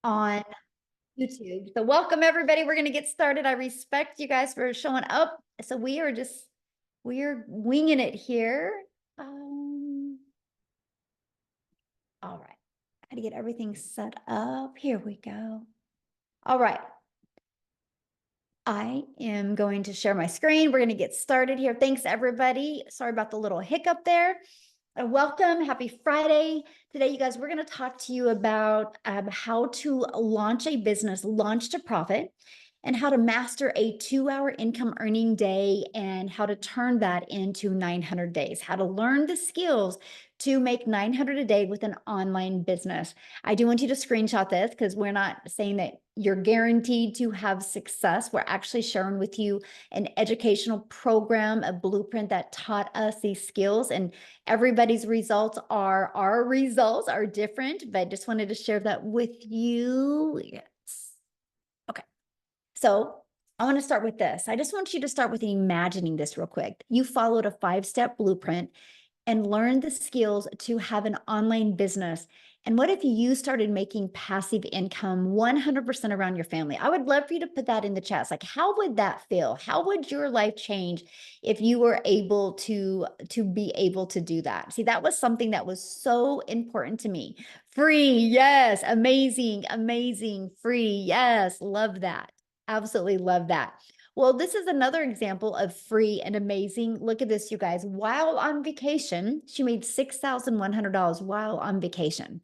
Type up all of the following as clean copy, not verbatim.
on YouTube. So welcome everybody. We're going to get started. I respect you guys for showing up. So we're winging it here. All right. I got to get everything set up. Here we go. All right. I am going to share my screen. We're going to get started here. Thanks everybody. Sorry about the little hiccup there. Welcome. Happy Friday. Today, you guys, we're going to talk to you about how to launch a business, launch to profit, and how to master a 2-hour income earning day and how to turn that into 900 days, how to learn the skills to make 900 a day with an online business. I do want you to screenshot this because we're not saying that you're guaranteed to have success. We're actually sharing with you an educational program, a blueprint that taught us these skills, and everybody's results are, our results are different, but I just wanted to share that with you. Yes. Okay. So I want to start with this. I just want you to start with imagining this real quick. You followed a 5-step blueprint and learned the skills to have an online business. And what if you started making passive income 100% around your family? I would love for you to put that in the chat. Like, how would that feel? How would your life change if you were able to be able to do that? See, that was something that was so important to me. Free, yes, amazing, amazing, free, yes, love that. Absolutely love that. Well, this is another example of free and amazing. Look at this, you guys. While on vacation, she made $6,100 while on vacation.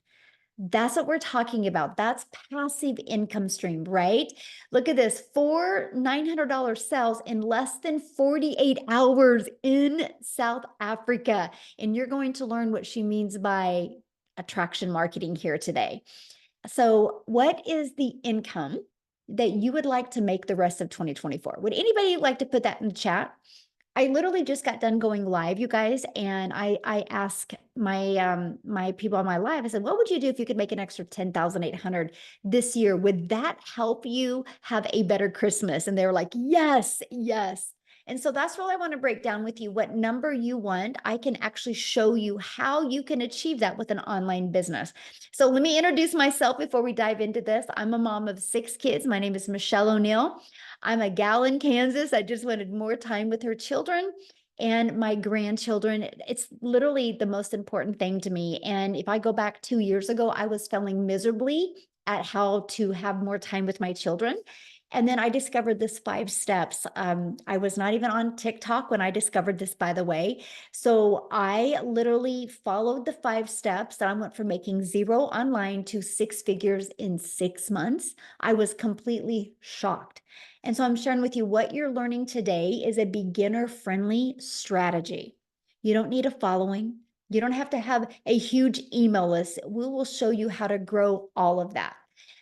That's what we're talking about. That's passive income stream, right? Look at this, 4 $900 sales in less than 48 hours in South Africa. And you're going to learn what she means by attraction marketing here today. So what is the income that you would like to make the rest of 2024? Would anybody like to put that in the chat? I literally just got done going live, you guys, and I asked my my people on my live, I said, what would you do if you could make an extra 10,800 this year? Would that help you have a better Christmas? And they were like, yes, yes. And so that's what I want to break down with you. What number you want, I can actually show you how you can achieve that with an online business. So let me introduce myself before we dive into this. I'm a mom of 6 kids. My name is Michelle O'Neill. I'm a gal in Kansas. I just wanted more time with her children and my grandchildren. It's literally the most important thing to me. And if I go back 2 years ago, I was failing miserably at how to have more time with my children. And then I discovered this 5 steps. I was not even on TikTok when I discovered this, by the way. So I literally followed the 5 steps and I went from making 0 online to 6 figures in 6 months. I was completely shocked. And so I'm sharing with you what you're learning today is a beginner-friendly strategy. You don't need a following. You don't have to have a huge email list. We will show you how to grow all of that.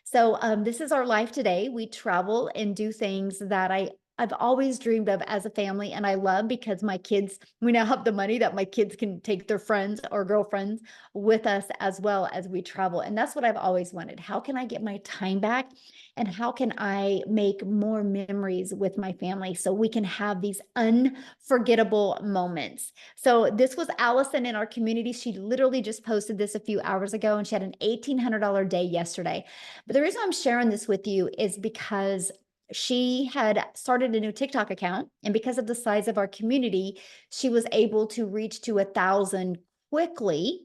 So this is our life today. We travel and do things that I've always dreamed of as a family, and I love because my kids, we now have the money that my kids can take their friends or girlfriends with us as well as we travel. And that's what I've always wanted. How can I get my time back? And how can I make more memories with my family so we can have these unforgettable moments? So this was Allison in our community. She literally just posted this a few hours ago and she had an $1,800 day yesterday. But the reason I'm sharing this with you is because she had started a new TikTok account, and because of the size of our community, she was able to reach to 1,000 quickly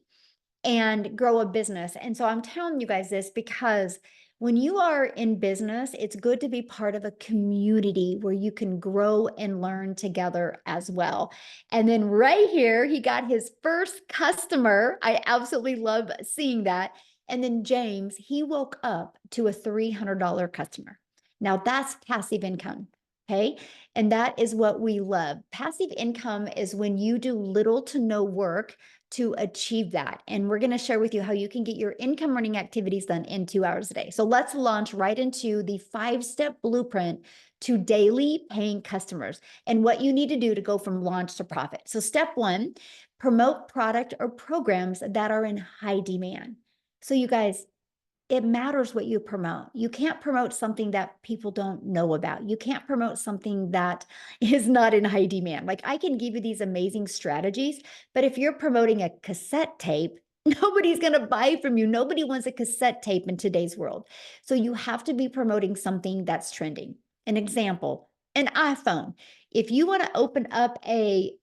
and grow a business. And so I'm telling you guys this because when you are in business, it's good to be part of a community where you can grow and learn together as well. And then right here, he got his first customer. I absolutely love seeing that. And then James, he woke up to a $300 customer. Now that's passive income. Okay. And that is what we love. Passive income is when you do little to no work to achieve that. And we're going to share with you how you can get your income earning activities done in 2 hours a day. So let's launch right into the 5-step blueprint to daily paying customers and what you need to do to go from launch to profit. So step 1, promote product or programs that are in high demand. So you guys, it matters what you promote. You can't promote something that people don't know about. You can't promote something that is not in high demand. Like I can give you these amazing strategies, but if you're promoting a cassette tape, Nobody's going to buy from you. Nobody wants a cassette tape in today's world. So you have to be promoting something that's trending. An example, an iPhone. If you want to open up a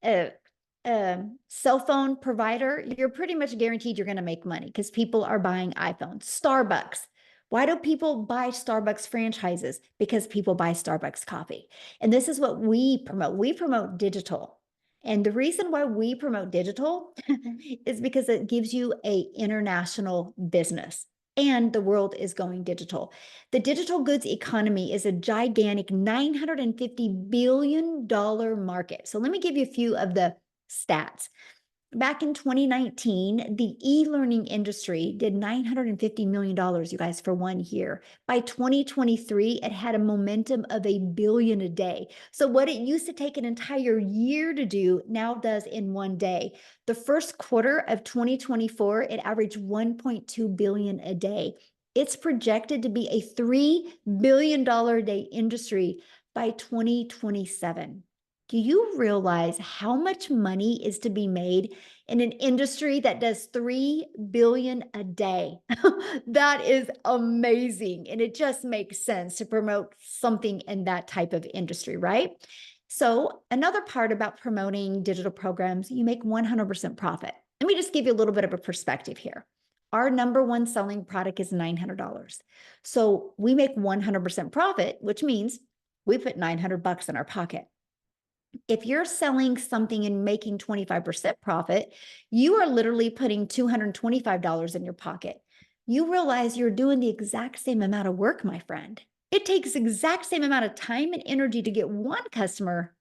cell phone provider, you're pretty much guaranteed you're going to make money because people are buying iPhones. Starbucks. Why do people buy Starbucks franchises? Because people buy Starbucks coffee. And this is what we promote. We promote digital. And the reason why we promote digital is because it gives you a international business and the world is going digital. The digital goods economy is a gigantic $950 billion market. So let me give you a few of the stats. Back in 2019, the e-learning industry did $950 million, you guys, for 1 year. By 2023, it had a momentum of $1 billion a day. So what it used to take an entire year to do now does in 1 day. The first quarter of 2024, it averaged $1.2 billion a day. It's projected to be a $3 billion a day industry by 2027. Do you realize how much money is to be made in an industry that does 3 billion a day? That is amazing. And it just makes sense to promote something in that type of industry, right? So another part about promoting digital programs, you make 100% profit. Let me just give you a little bit of a perspective here. Our number one selling product is $900. So we make 100% profit, which means we put $900 in our pocket. If you're selling something and making 25% profit, you are literally putting $225 in your pocket. You realize you're doing the exact same amount of work, my friend. It takes the exact same amount of time and energy to get one customer.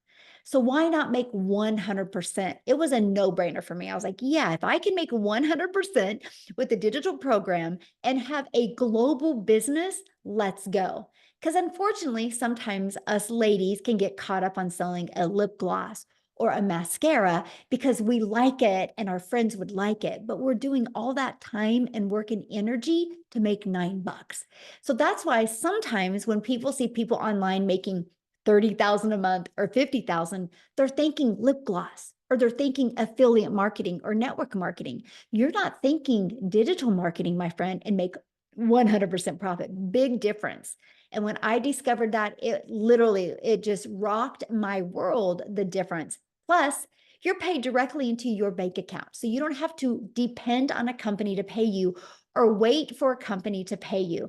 So why not make 100%? It was a no-brainer for me. I was like, yeah, if I can make 100% with a digital program and have a global business, let's go. Because unfortunately, sometimes us ladies can get caught up on selling a lip gloss or a mascara because we like it and our friends would like it, but we're doing all that time and work and energy to make $9. So that's why sometimes when people see people online making 30,000 a month or 50,000, they're thinking lip gloss or they're thinking affiliate marketing or network marketing. You're not thinking digital marketing, my friend, and make 100% profit. Big difference. And when I discovered that, it just rocked my world, the difference. Plus, you're paid directly into your bank account. So you don't have to depend on a company to pay you or wait for a company to pay you.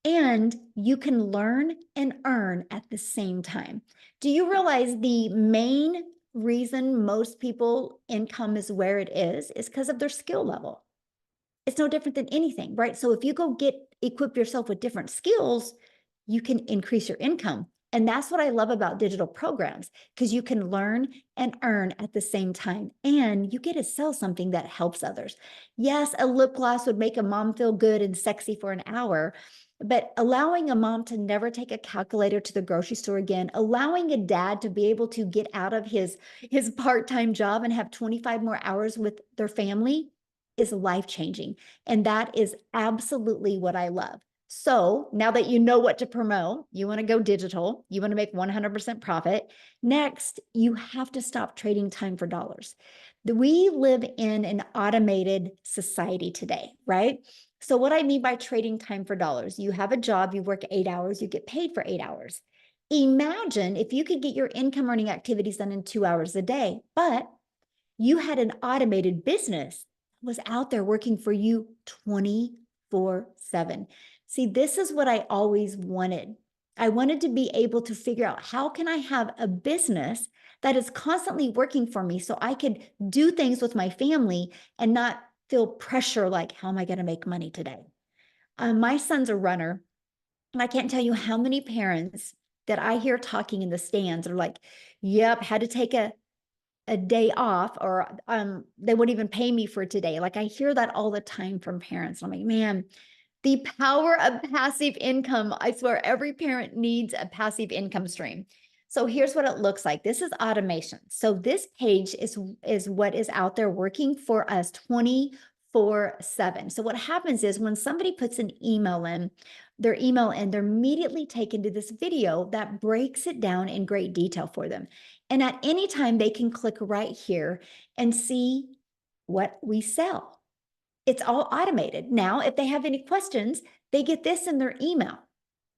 And you can learn and earn at the same time. Do you realize the main reason most people income is where it is because of their skill level? It's no different than anything, right? So if you go equip yourself with different skills, you can increase your income. And that's what I love about digital programs, because you can learn and earn at the same time, and you get to sell something that helps others. Yes, a lip gloss would make a mom feel good and sexy for an hour, but allowing a mom to never take a calculator to the grocery store again, allowing a dad to be able to get out of his part-time job and have 25 more hours with their family is life-changing. And that is absolutely what I love. So now that you know what to promote, you want to go digital, you want to make 100% profit. Next, you have to stop trading time for dollars. We live in an automated society today, right? So what I mean by trading time for dollars, you have a job, you work 8 hours, you get paid for 8 hours. Imagine if you could get your income earning activities done in 2 hours a day, but you had an automated business that was out there working for you 24/7. See, this is what I always wanted. I wanted to be able to figure out, how can I have a business that is constantly working for me so I could do things with my family and not feel pressure like, how am I going to make money today? My son's a runner, and I can't tell you how many parents that I hear talking in the stands are like, yep, had to take a day off, or they wouldn't even pay me for today. Like I hear that all the time from parents. I'm like, man, the power of passive income. I swear every parent needs a passive income stream. So here's what it looks like. This is automation. So this page is what is out there working for us 24/7. So what happens is when somebody puts an email in, their email in, they're immediately taken to this video that breaks it down in great detail for them. And at any time, they can click right here and see what we sell. It's all automated. Now, if they have any questions, they get this in their email.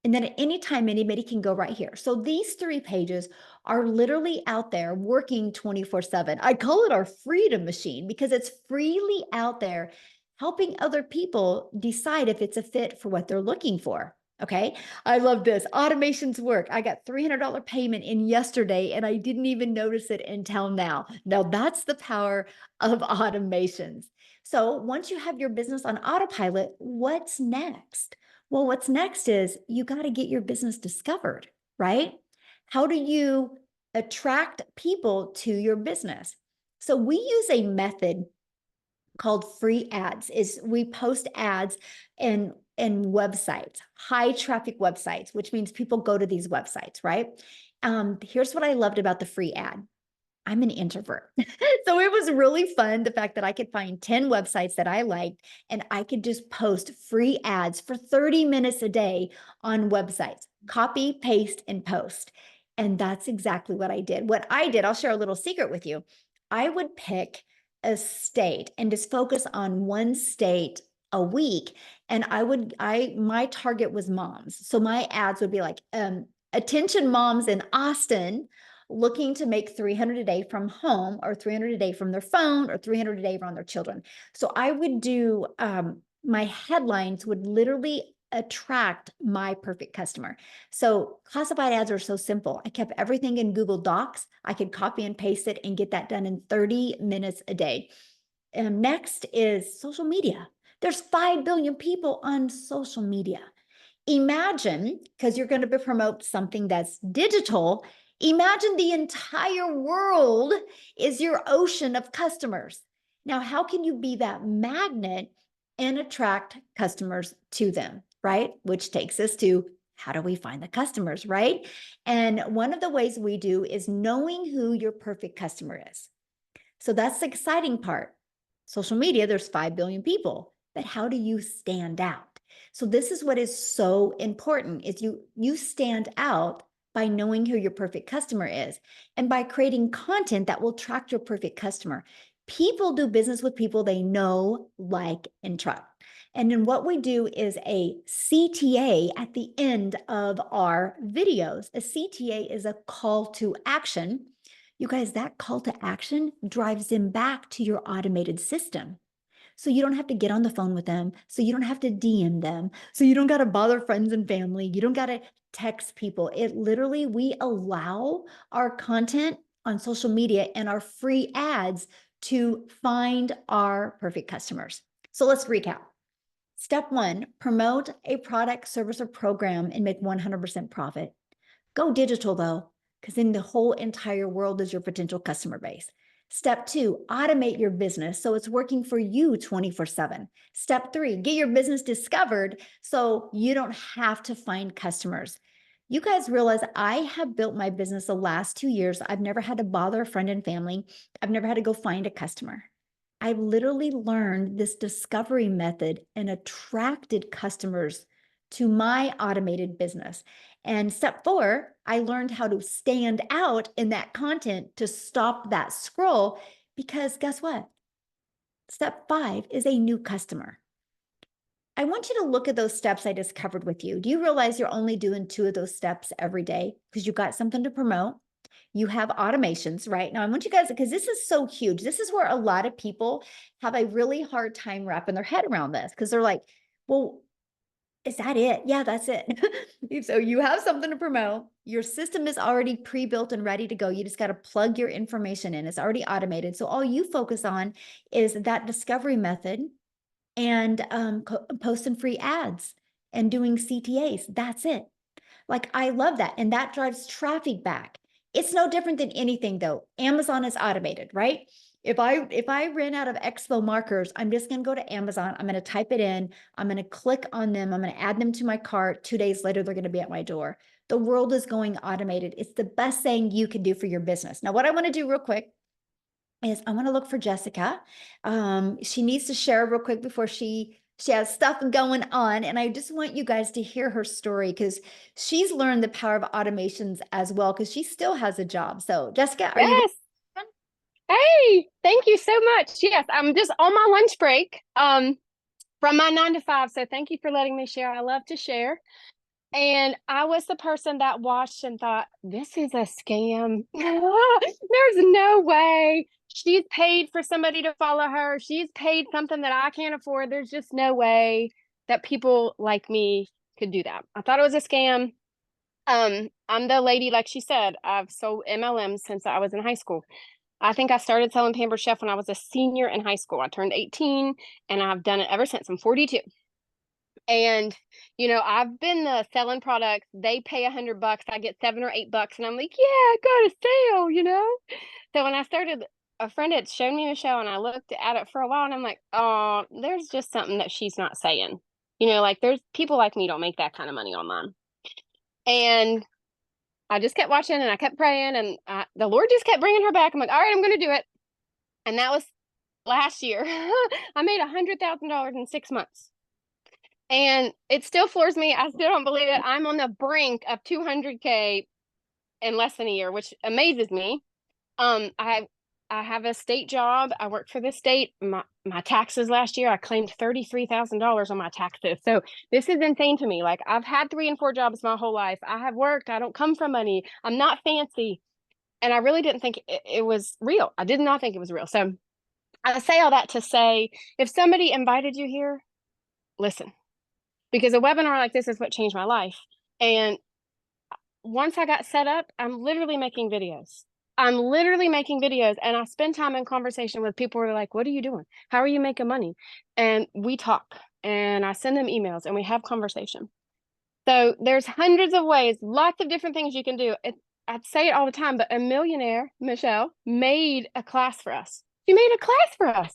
And then at any time, anybody can go right here. So these 3 pages are literally out there working 24/7. I call it our freedom machine because it's freely out there helping other people decide if it's a fit for what they're looking for. Okay. I love this. Automations work. I got $300 payment in yesterday and I didn't even notice it until now. Now that's the power of automations. So once you have your business on autopilot, what's next? Well, what's next is you got to get your business discovered, right? How do you attract people to your business? So we use a method called free ads. Is we post ads in websites, high traffic websites, which means people go to these websites, right? Here's what I loved about the free ad. I'm an introvert. So it was really fun, the fact that I could find 10 websites that I liked and I could just post free ads for 30 minutes a day on websites, copy, paste, and post. And that's exactly what I did. What I did, I'll share a little secret with you. I would pick a state and just focus on one state a week. And my target was moms. So my ads would be like, attention moms in Austin looking to make 300 a day from home or 300 a day from their phone or 300 a day from their children. So I would do, my headlines would literally attract my perfect customer. So classified ads are so simple. I kept everything in Google Docs. I could copy and paste it and get that done in 30 minutes a day. And next is social media. There's 5 billion people on social media. Imagine, because you're going to promote something that's digital, imagine the entire world is your ocean of customers. Now, how can you be that magnet and attract customers to them, right? Which takes us to how do we find the customers, right? And one of the ways we do is knowing who your perfect customer is. So that's the exciting part. Social media, there's 5 billion people, but how do you stand out? So this is what is so important is you stand out by knowing who your perfect customer is and by creating content that will attract your perfect customer. People do business with people they know, like, and trust. And then what we do is a CTA at the end of our videos. A CTA is a call to action. You guys, that call to action drives them back to your automated system. So you don't have to get on the phone with them. So you don't have to DM them. So you don't got to bother friends and family. You don't got to text people. It literally, we allow our content on social media and our free ads to find our perfect customers. So let's recap. Step 1, promote a product, service, or program and make 100% profit. Go digital though, because then the whole entire world is your potential customer base. Step 2, automate your business so it's working for you 24/7. Step 3, get your business discovered so you don't have to find customers. You guys realize I have built my business the last 2 years. I've never had to bother a friend and family. I've never had to go find a customer. I've literally learned this discovery method and attracted customers to my automated business. And step 4, I learned how to stand out in that content to stop that scroll because guess what? Step 5 is a new customer. I want you to look at those steps I just covered with you. Do you realize you're only doing 2 of those steps every day because you got something to promote? You have automations, right? Now, I want you guys, because this is so huge. This is where a lot of people have a really hard time wrapping their head around this because they're like, well, is that it? Yeah, that's it. So you have something to promote. Your system is already pre-built and ready to go. You just got to plug your information in. It's already automated. So all you focus on is that discovery method and posting free ads and doing CTAs. That's it. Like, I love that. And that drives traffic back. It's no different than anything though. Amazon is automated, right? If I ran out of expo markers, I'm just going to go to Amazon. I'm going to type it in. I'm going to click on them. I'm going to add them to my cart. 2 days later, they're going to be at my door. The world is going automated. It's the best thing you can do for your business. Now, what I want to do real quick is I want to look for Jessica. She needs to share real quick before she has stuff going on. And I just want you guys to hear her story because she's learned the power of automations as well because she still has a job. So Jessica, are you Yes, ready? Hey, thank you so much. Yes, I'm just on my lunch break from my 9 to 5. So thank you for letting me share. I love to share. And I was the person that watched and thought, this is a scam. There's no way. She's paid for somebody to follow her. She's paid something that I can't afford. There's just no way that people like me could do that. I thought it was a scam. I'm the lady, like she said, I've sold MLMs since I was in high school. I think I started selling Pampered Chef when I was a senior in high school. I turned 18 and I've done it ever since. I'm 42. And, I've been selling products. They pay $100. I get $7 or $8. And I'm like, yeah, I got a sale. So when I started, a friend had shown me Michelle and I looked at it for a while and I'm like, oh, there's just something that she's not saying. Like there's people like me don't make that kind of money online. And I just kept watching and I kept praying and the Lord just kept bringing her back. I'm like, all right, I'm going to do it. And that was last year. I made $100,000 in 6 months. And it still floors me. I still don't believe it. I'm on the brink of 200K in less than a year, which amazes me. I have a state job. I work for the state. My taxes last year, I claimed $33,000 on my taxes. So this is insane to me. Like I've had 3 and 4 jobs my whole life. I have worked. I don't come from money. I'm not fancy. And I really didn't think it was real. I did not think it was real. So I say all that to say, if somebody invited you here, listen, because a webinar like this is what changed my life. And once I got set up, I'm literally making videos. And I spend time in conversation with people who are like, what are you doing? How are you making money? And we talk and I send them emails and we have conversation. So there's hundreds of ways, lots of different things you can do. I'd say it all the time, but a millionaire, Michelle, made a class for us. She made a class for us.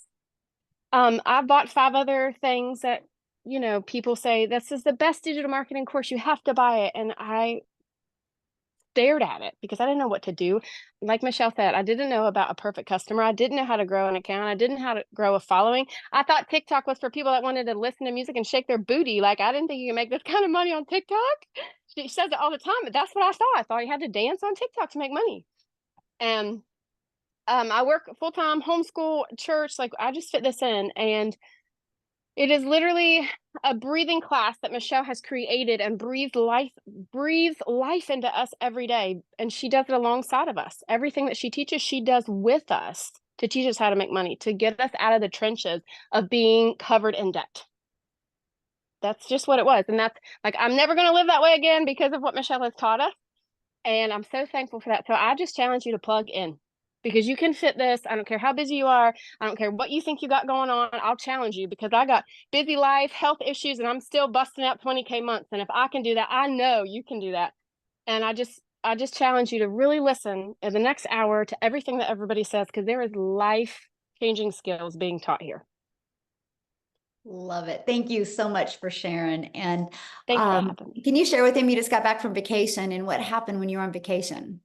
I bought 5 other things that, people say this is the best digital marketing course. You have to buy it. And I stared at it because I didn't know what to do. Like Michelle said, I didn't know about a perfect customer. I didn't know how to grow an account. I didn't know how to grow a following. I thought TikTok was for people that wanted to listen to music and shake their booty. Like I didn't think you could make this kind of money on TikTok. She says it all the time, but that's what I thought. I thought you had to dance on TikTok to make money. And I work full-time, homeschool, church. Like I just fit this in. And it is literally a breathing class that Michelle has created and breathes life into us every day. And she does it alongside of us. Everything that she teaches, she does with us to teach us how to make money, to get us out of the trenches of being covered in debt. That's just what it was. And that's like, I'm never going to live that way again because of what Michelle has taught us. And I'm so thankful for that. So I just challenge you to plug in because you can fit this. I don't care how busy you are. I don't care what you think you got going on. I'll challenge you because I got busy life, health issues, and I'm still busting out 20K months. And if I can do that, I know you can do that. And I just challenge you to really listen in the next hour to everything that everybody says because there is life-changing skills being taught here. Love it. Thank you so much for sharing. And Thanks for having me. can you share with him, you just got back from vacation and what happened when you were on vacation?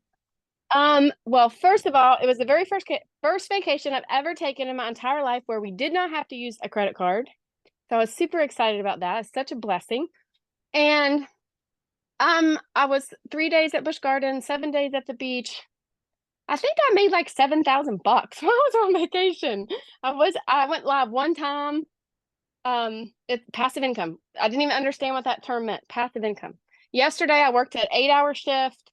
Well, first of all, it was the very first vacation I've ever taken in my entire life where we did not have to use a credit card. So I was super excited about that. It's such a blessing. And I was 3 days at Busch Gardens, 7 days at the beach. I think I made like $7,000 while I was on vacation. I went live one time. It's passive income. I didn't even understand what that term meant. Passive income. Yesterday I worked an 8-hour shift.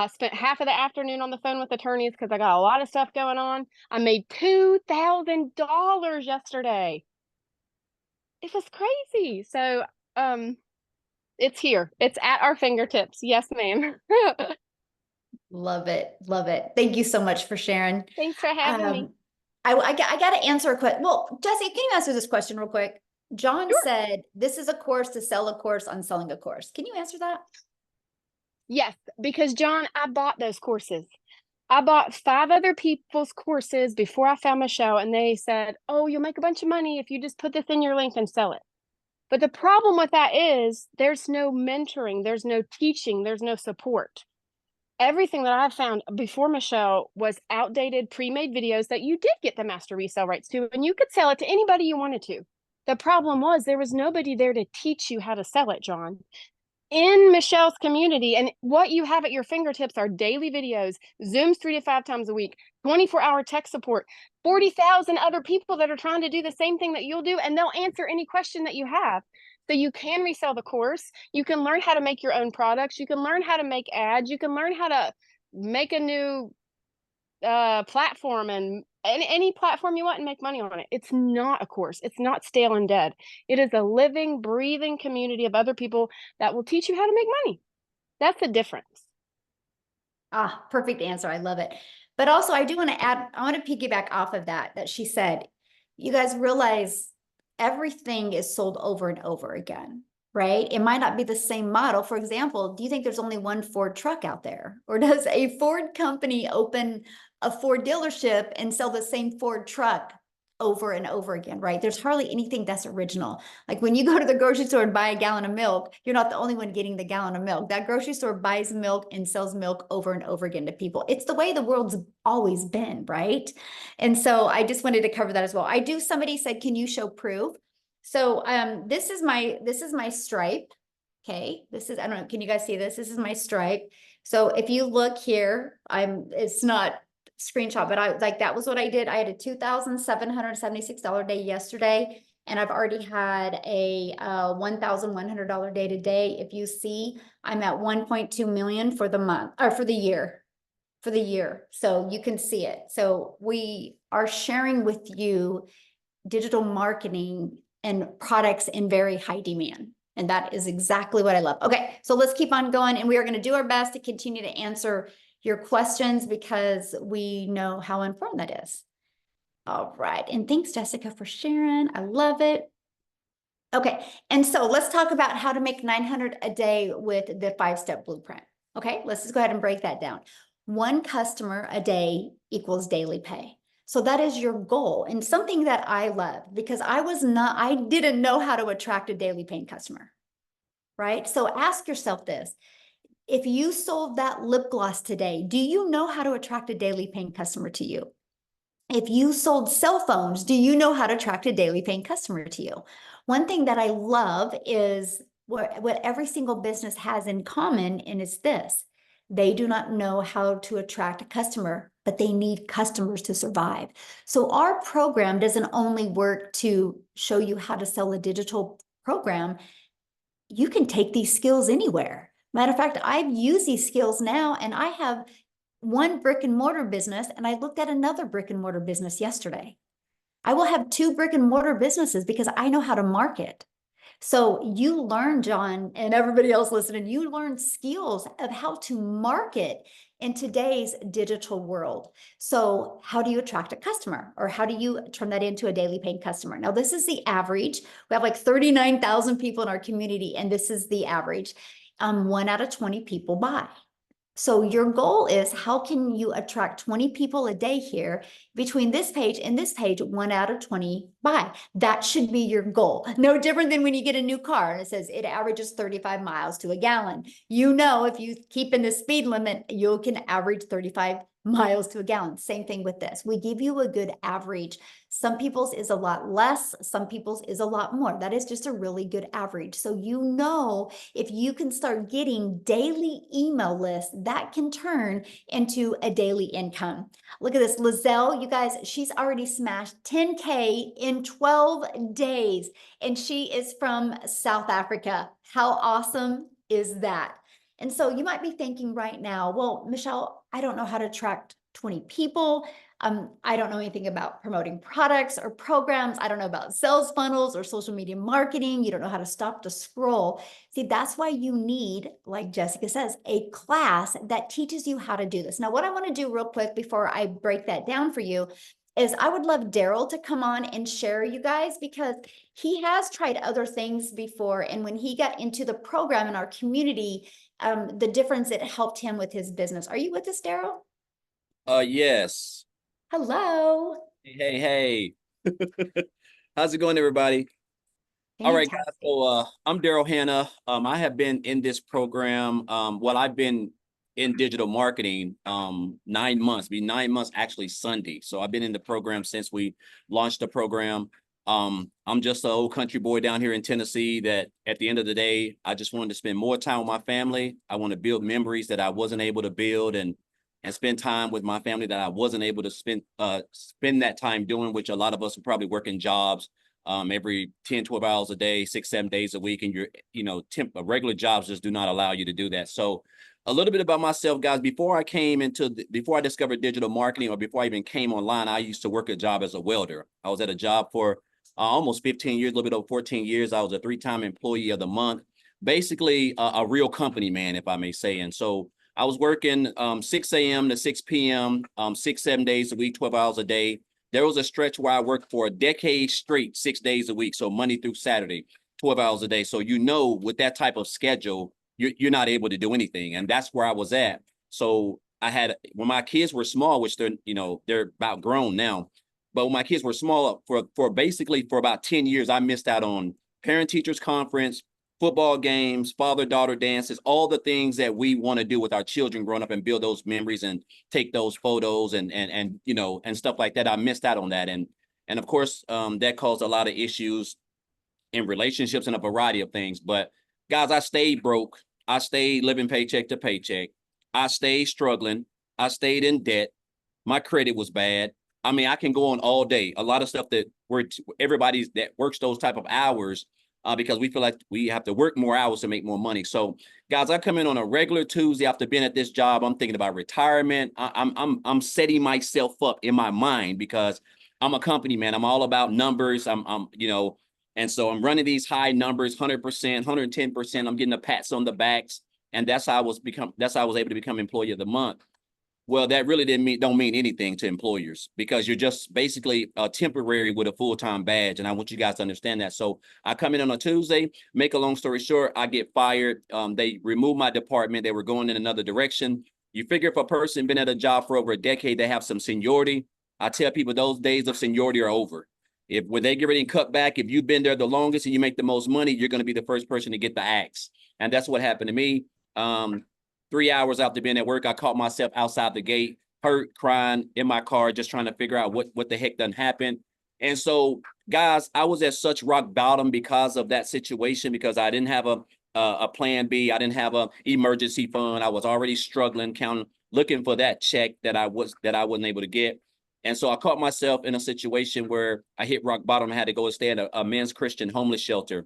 Spent half of the afternoon on the phone with attorneys because I got a lot of stuff going on. I made $2,000 yesterday. It was crazy. So, it's here. It's at our fingertips. Yes, ma'am. Love it. Love it. Thank you so much for sharing. Thanks for having me. I got to answer a question. Well, Jesse, can you answer this question real quick? John Sure. said, this is a course to sell a course on selling a course. Can you answer that? Yes, because John, I bought those courses. I bought 5 other people's courses before I found Michelle, and they said, oh, you'll make a bunch of money if you just put this in your link and sell it. But the problem with that is there's no mentoring, there's no teaching, there's no support. Everything that I found before Michelle was outdated, pre-made videos that you did get the master resale rights to, and you could sell it to anybody you wanted to. The problem was there was nobody there to teach you how to sell it, John. in Michelle's community. And what you have at your fingertips are daily videos, Zooms 3 to 5 times a week, 24-hour tech support, 40,000 other people that are trying to do the same thing that you'll do, and they'll answer any question that you have. So you can resell the course. You can learn how to make your own products. You can learn how to make ads. You can learn how to make a new platform and any platform you want and make money on it. It's not a course. It's not stale and dead. It is a living, breathing community of other people that will teach you how to make money. That's the difference. Ah, perfect answer. I love it. But also, I do want to add, I want to piggyback off of that she said, you guys realize everything is sold over and over again, right? It might not be the same model. For example, do you think there's only one Ford truck out there? Or does a Ford company open a Ford dealership and sell the same Ford truck over and over again, right? There's hardly anything that's original. Like when you go to the grocery store and buy a gallon of milk, you're not the only one getting the gallon of milk. That grocery store buys milk and sells milk over and over again to people. It's the way the world's always been, right? And so I just wanted to cover that as well. Somebody said, can you show proof? So this is my stripe. Okay, I don't know, can you guys see this? This is my stripe. So if you look here, it's not screenshot, but that was what I did. I had a $2,776 day yesterday, and I've already had a $1,100 day today. If you see, I'm at 1.2 million for the month or for the year. So you can see it. So we are sharing with you digital marketing and products in very high demand. And that is exactly what I love. Okay, so let's keep on going, and we are going to do our best to continue to answer your questions because we know how important that is. All right, and thanks, Jessica, for sharing. I love it. Okay, and so let's talk about how to make 900 a day with the 5-step blueprint. Okay, let's just go ahead and break that down. One customer a day equals daily pay. So that is your goal, and something that I love because I didn't know how to attract a daily paying customer, right? So ask yourself this. If you sold that lip gloss today, do you know how to attract a daily paying customer to you? If you sold cell phones, do you know how to attract a daily paying customer to you? One thing that I love is what every single business has in common, and it's this. They do not know how to attract a customer, but they need customers to survive. So our program doesn't only work to show you how to sell a digital program. You can take these skills anywhere. Matter of fact, I've used these skills now, and I have one brick and mortar business, and I looked at another brick and mortar business yesterday. I will have 2 brick and mortar businesses because I know how to market. So you learn, John, and everybody else listening, you learn skills of how to market in today's digital world. So how do you attract a customer, or how do you turn that into a daily paying customer? Now, this is the average. We have like 39,000 people in our community, and this is the average. 1 out of 20 people buy. So your goal is, how can you attract 20 people a day here between this page and this page? 1 out of 20 buy. That should be your goal. No different than when you get a new car and it says it averages 35 miles to a gallon. You know, if you keep in the speed limit, you can average 35 miles to a gallon. Same thing with this. We give you a good average. Some people's is a lot less, some people's is a lot more. That is just a really good average. So you know, if you can start getting daily email lists, that can turn into a daily income. Look at this, Lizelle, you guys, she's already smashed 10K in 12 days, and she is from South Africa. How awesome is that? And so you might be thinking right now, well, Michelle, I don't know how to attract 20 people. I don't know anything about promoting products or programs. I don't know about sales funnels or social media marketing. You don't know how to stop the scroll. See, that's why you need, like Jessica says, a class that teaches you how to do this. Now, what I want to do real quick before I break that down for you is I would love Daryl to come on and share, you guys, because he has tried other things before. And when he got into the program in our community, the difference it helped him with his business. Are you with us, Daryl? Yes. Hello. Hey. How's it going, everybody? All right, guys. Fantastic. So I'm Daryl Hanna. I have been in this program. I've been in digital marketing 9 months, be 9 months actually Sunday. So I've been in the program since we launched the program. I'm just an old country boy down here in Tennessee that at the end of the day, I just wanted to spend more time with my family. I want to build memories that I wasn't able to build and spend time with my family that I wasn't able to spend that time doing, which a lot of us are probably working jobs every 10, 12 hours a day, 6, 7 days a week. And regular jobs just do not allow you to do that. So a little bit about myself, guys. Before I discovered digital marketing, or before I even came online, I used to work a job as a welder. I was at a job for almost 15 years, a little bit over 14 years. I was a 3-time employee of the month, basically a real company man, if I may say. And so I was working 6 a.m. to 6 p.m., 6, 7 days a week, 12 hours a day. There was a stretch where I worked for a decade straight, 6 days a week. So Monday through Saturday, 12 hours a day. So, with that type of schedule, you're not able to do anything. And that's where I was at. So when my kids were small, which they're about grown now, but when my kids were small, for about 10 years, I missed out on parent teachers conference, football games, father-daughter dances, all the things that we want to do with our children growing up and build those memories and take those photos and stuff like that. I missed out on that. And of course, that caused a lot of issues in relationships and a variety of things. But guys, I stayed broke. I stayed living paycheck to paycheck. I stayed struggling. I stayed in debt. My credit was bad. I mean, I can go on all day. A lot of stuff that everybody that works those type of hours, because we feel like we have to work more hours to make more money. So, guys, I come in on a regular Tuesday after being at this job. I'm thinking about retirement. I'm setting myself up in my mind because I'm a company man. I'm all about numbers. And so I'm running these high numbers, 100%, 110%. I'm getting the pats on the backs, and that's how I was able to become employee of the month. Well, that really don't mean anything to employers, because you're just basically temporary with a full-time badge. And I want you guys to understand that. So I come in on a Tuesday, make a long story short, I get fired. They remove my department. They were going in another direction. You figure if a person been at a job for over a decade, they have some seniority. I tell people those days of seniority are over. When they get ready and cut back, if you've been there the longest and you make the most money, you're going to be the first person to get the axe. And that's what happened to me. 3 hours after being at work, I caught myself outside the gate, hurt, crying in my car, just trying to figure out what the heck done happened. And so, guys, I was at such rock bottom because of that situation, because I didn't have a plan B. I didn't have an emergency fund. I was already struggling, looking for that check that I wasn't able to get. And so I caught myself in a situation where I hit rock bottom. I had to go and stay at a men's Christian homeless shelter.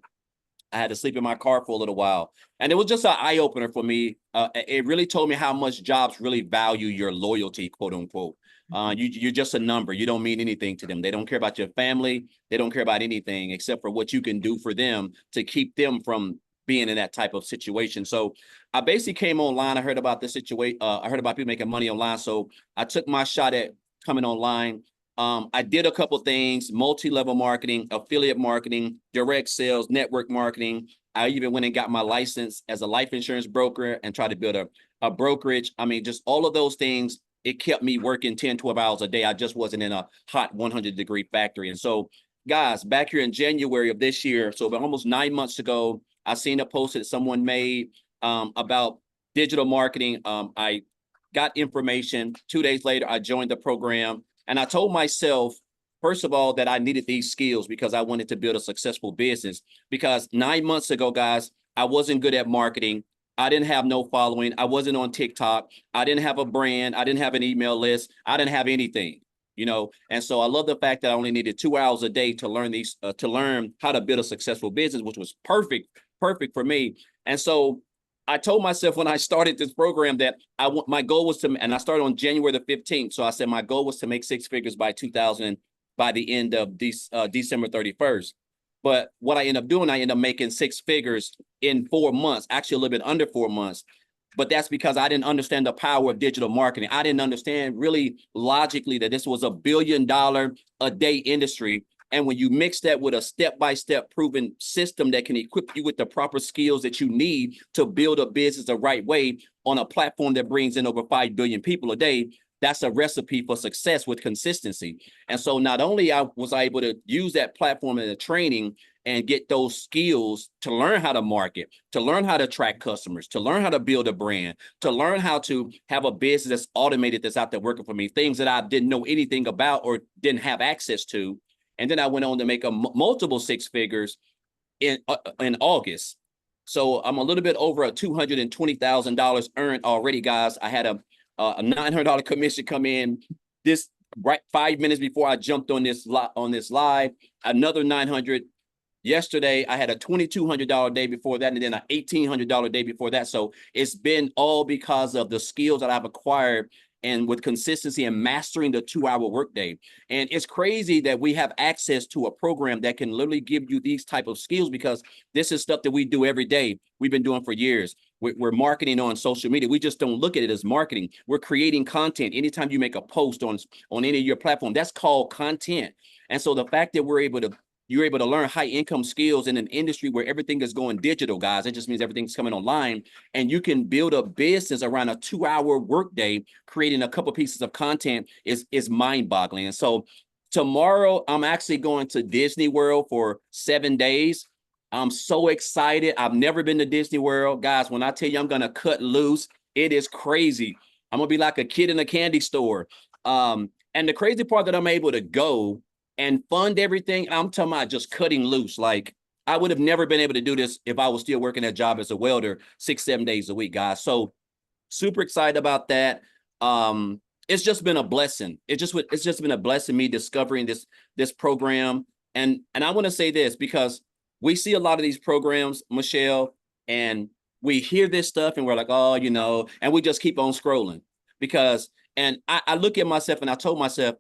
I had to sleep in my car for a little while. And it was just an eye-opener for me. It really told me how much jobs really value your loyalty, quote unquote. You're just a number. You don't mean anything to them. They don't care about your family. They don't care about anything except for what you can do for them to keep them from being in that type of situation. So I basically came online. I heard about this situation. I heard about people making money online. So I took my shot at coming online. I did a couple things: multi-level marketing, affiliate marketing, direct sales, network marketing. I even went and got my license as a life insurance broker and tried to build a brokerage. I mean, just all of those things, it kept me working 10, 12 hours a day. I just wasn't in a hot 100-degree factory. And so, guys, back here in January of this year, so about almost 9 months ago, I seen a post that someone made about digital marketing. I got information. 2 days later, I joined the program. And I told myself, first of all, that I needed these skills because I wanted to build a successful business. Because 9 months ago, guys, I wasn't good at marketing. I didn't have no following. I wasn't on TikTok. I didn't have a brand. I didn't have an email list. I didn't have anything, And so I love the fact that I only needed 2 hours a day to learn how to build a successful business, which was perfect for me. And so I told myself when I started this program that my goal was and I started on January the 15th. So I said my goal was to make 6 figures by the end of December 31st. But what I ended up doing, I ended up making 6 figures in 4 months, actually a little bit under 4 months. But that's because I didn't understand the power of digital marketing. I didn't understand really logically that this was $1 billion a day industry. And when you mix that with a step-by-step proven system that can equip you with the proper skills that you need to build a business the right way on a platform that brings in over 5 billion people a day, that's a recipe for success with consistency. And so not only was I able to use that platform in the training and get those skills to learn how to market, to learn how to attract customers, to learn how to build a brand, to learn how to have a business that's automated, that's out there working for me, things that I didn't know anything about or didn't have access to. And then I went on to make a multiple six figures in August. So I'm a little bit over a $220,000 earned already, guys. I had a $900 commission come in this right 5 minutes before I jumped on this live. Another 900 yesterday. I had a $2,200 day before that, and then an $1,800 day before that. So it's been all because of the skills that I've acquired and with consistency and mastering the 2-hour workday. And it's crazy that we have access to a program that can literally give you these type of skills, because this is stuff that we do every day. We've been doing for years. We're marketing on social media. We just don't look at it as marketing. We're creating content. Anytime you make a post on any of your platform, that's called content. And so the fact that you're able to learn high income skills in an industry where everything is going digital, guys, it just means everything's coming online, and you can build a business around a 2-hour workday, creating a couple pieces of content is mind boggling. And so tomorrow I'm actually going to Disney World for 7 days. I'm so excited. I've never been to Disney World, guys. When I tell you I'm going to cut loose, it is crazy. I'm going to be like a kid in a candy store. And the crazy part that I'm able to go and fund everything, I'm talking about just cutting loose. Like, I would have never been able to do this if I was still working that job as a welder 6-7 days a week, guys. So super excited about that. It's just been a blessing. It's just been a blessing, me discovering this program. And I want to say this, because we see a lot of these programs, Michelle, and we hear this stuff and we're like, oh, and we just keep on scrolling. And I look at myself and I told myself,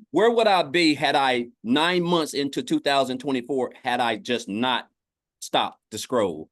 where would I be had I 9 months into 2024 had I just not stopped to scroll,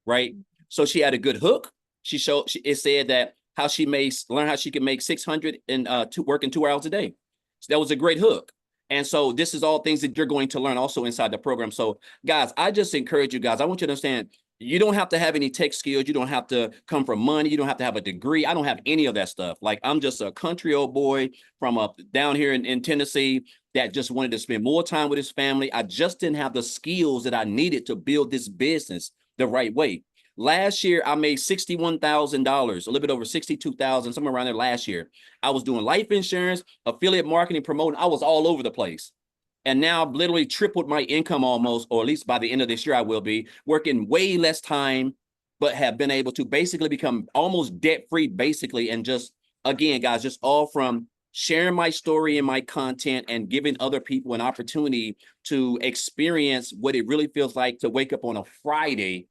right? So she had a good hook. It said that how she may learn how she can make 600 and working 2 hours a day. So that was a great hook. And so this is all things that you're going to learn also inside the program. So guys, I just encourage you guys. I want you to understand, you don't have to have any tech skills. You don't have to come from money. You don't have to have a degree. I don't have any of that stuff. Like, I'm just a country old boy from up down here in Tennessee that just wanted to spend more time with his family. I just didn't have the skills that I needed to build this business the right way. Last year, I made $61,000, a little bit over 62,000, somewhere around there last year. I was doing life insurance, affiliate marketing, promoting. I was all over the place. And now I've literally tripled my income almost, or at least by the end of this year, I will be working way less time, but have been able to basically become almost debt-free, basically. And just, again, guys, just all from sharing my story and my content and giving other people an opportunity to experience what it really feels like to wake up on a Friday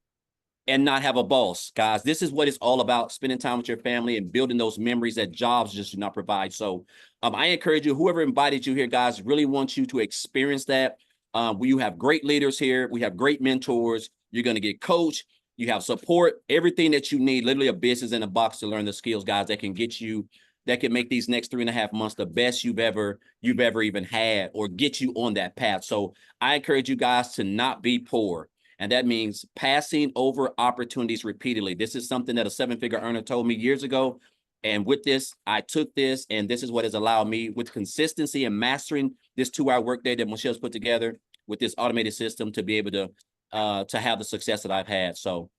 and not have a boss. Guys, this is what it's all about, spending time with your family and building those memories that jobs just do not provide. So I encourage you, whoever invited you here, guys, really wants you to experience that. You have great leaders here. We have great mentors. You're going to get coached. You have support, everything that you need, literally a business in a box to learn the skills, guys, that can get you, that can make these next 3.5 months the best you've ever even had, or get you on that path. So I encourage you guys to not be poor. And that means passing over opportunities repeatedly. This is something that a 7-figure earner told me years ago. And with this, I took this, and this is what has allowed me, with consistency and mastering this 2-hour workday that Michelle's put together with this automated system, to be able to have the success that I've had. So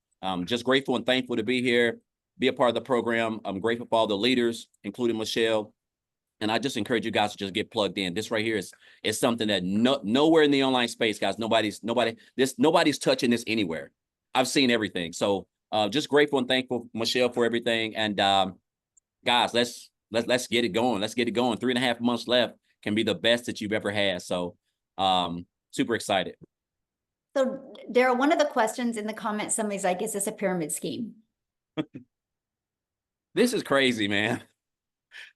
just grateful and thankful to be here, be a part of the program. I'm grateful for all the leaders, including Michelle. And I just encourage you guys to just get plugged in. This right here is something that nowhere in the online space, guys, nobody's touching this anywhere. I've seen everything. So just grateful and thankful, Michelle, for everything. And guys, let's get it going. Let's get it going. 3.5 months left can be the best that you've ever had. So super excited. So Daryl, one of the questions in the comments, somebody's like, is this a pyramid scheme? This is crazy, man.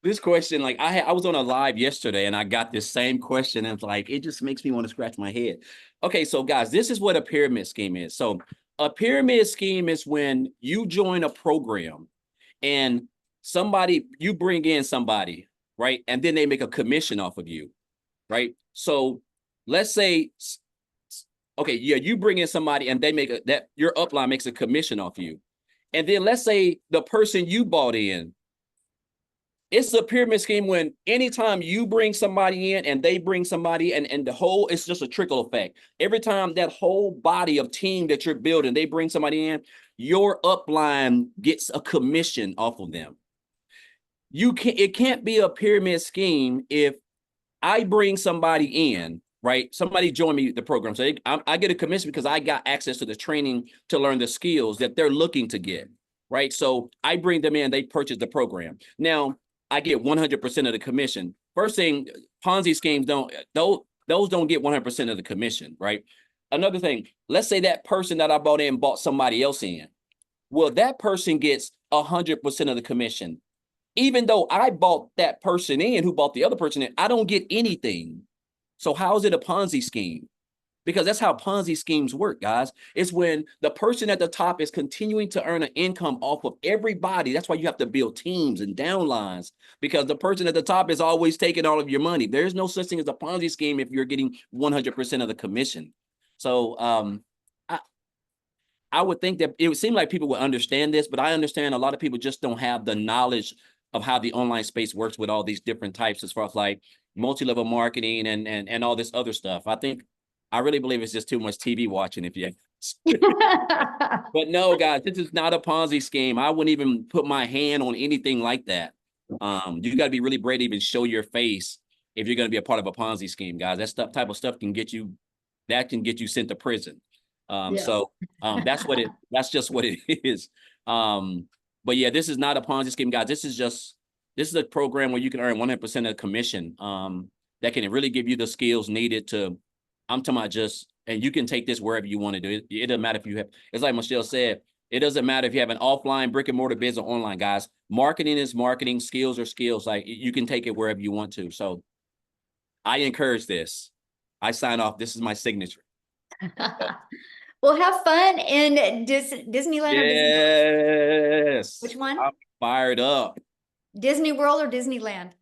This question, like, I was on a live yesterday and I got this same question, and it's like, it just makes me want to scratch my head. Okay, so guys, this is what a pyramid scheme is. So a pyramid scheme is when you join a program and you bring in somebody, right? And then they make a commission off of you, right? So let's say, okay, yeah, you bring in somebody and they your upline makes a commission off you. And then let's say the person you bought in, it's a pyramid scheme when anytime you bring somebody in and they bring somebody, and it's just a trickle effect. Every time that whole body of team that you're building, they bring somebody in, your upline gets a commission off of them. It can't be a pyramid scheme if I bring somebody in right? Somebody joined me the program. So I get a commission because I got access to the training to learn the skills that they're looking to get, right? So I bring them in, they purchase the program. Now I get 100% of the commission. First thing, Ponzi schemes those don't get 100% of the commission, right? Another thing, let's say that person that I bought in bought somebody else in. Well, that person gets 100% of the commission. Even though I bought that person in who bought the other person in, I don't get anything. So how is it a Ponzi scheme? Because that's how Ponzi schemes work, guys. It's when the person at the top is continuing to earn an income off of everybody. That's why you have to build teams and downlines, because the person at the top is always taking all of your money. There's no such thing as a Ponzi scheme if you're getting 100% of the commission. So I would think that it would seem like people would understand this, but I understand a lot of people just don't have the knowledge of how the online space works with all these different types as far as like multi-level marketing and all this other stuff. I really believe it's just too much TV watching, if you but no, guys, this is not a Ponzi scheme. I wouldn't even put my hand on anything like that. You got to be really brave to even show your face if you're going to be a part of a Ponzi scheme, guys. That type of stuff can get you sent to prison. So that's just what it is. But yeah, this is not a Ponzi scheme, guys. This is a program where you can earn 100% of commission, that can really give you the skills needed to, I'm talking about and you can take this wherever you want to do it. It doesn't matter if you have, it's like Michelle said, it doesn't matter if you have an offline brick and mortar business or online, guys. Marketing is marketing, skills are skills. Like you can take it wherever you want to. So I encourage this. I sign off. This is my signature. Well, have fun in Disneyland or Disney. Yes. Which one? I'm fired up. Disney World or Disneyland?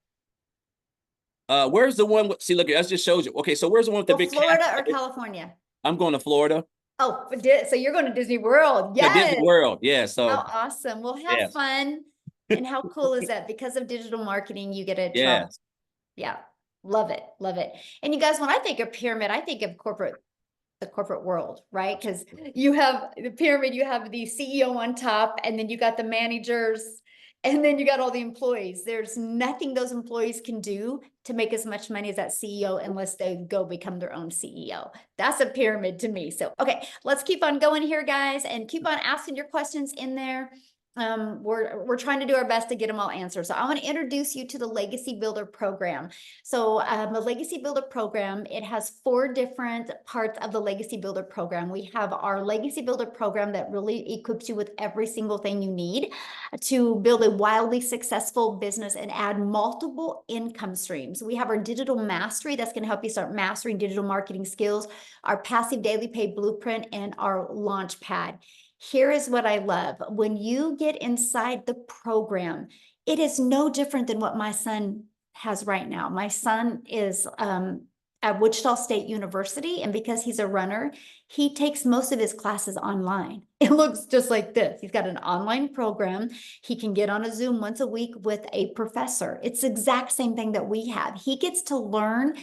Where's the one with, see, look, that just shows you. Okay, so where's the one with the big Florida castle? or California? I'm going to Florida. Oh, so you're going to Disney World. Yeah, Yes. Disney World. Yeah, so How awesome. Well, have fun. And how cool is that? Because of digital marketing, you get to travel. Yeah. Love it. Love it. And you guys, when I think of pyramid, I think of the corporate world, right? Because you have the pyramid, you have the CEO on top, and then you got the managers, and then you got all the employees. There's nothing those employees can do to make as much money as that CEO unless they go become their own CEO. That's a pyramid to me. So, okay, let's keep on going here, guys, and keep on asking your questions in there. We're trying to do our best to get them all answered. So I want to introduce you to the Legacy Builder program. So the Legacy Builder program, it has 4 different parts of the Legacy Builder program. We have our Legacy Builder program that really equips you with every single thing you need to build a wildly successful business and add multiple income streams. We have our digital mastery that's going to help you start mastering digital marketing skills, our passive daily pay blueprint, and our launch pad. Here is what I love. When you get inside the program, it is no different than what my son has right now. My son is at Wichita State University, and because he's a runner, he takes most of his classes online. It looks just like this. He's got an online program. He can get on a Zoom once a week with a professor. It's the exact same thing that we have. He gets to learn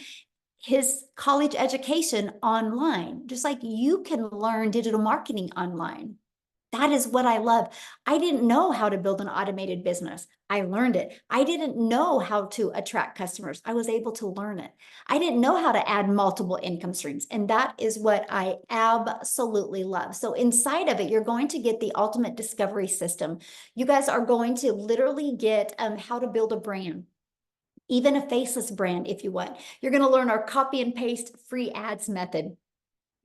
his college education online, just like you can learn digital marketing online. That is what I love. I didn't know how to build an automated business. I learned it. I didn't know how to attract customers. I was able to learn it. I didn't know how to add multiple income streams. And that is what I absolutely love. So inside of it, you're going to get the ultimate discovery system. You guys are going to literally get how to build a brand, even a faceless brand if you want. You're going to learn our copy and paste free ads method.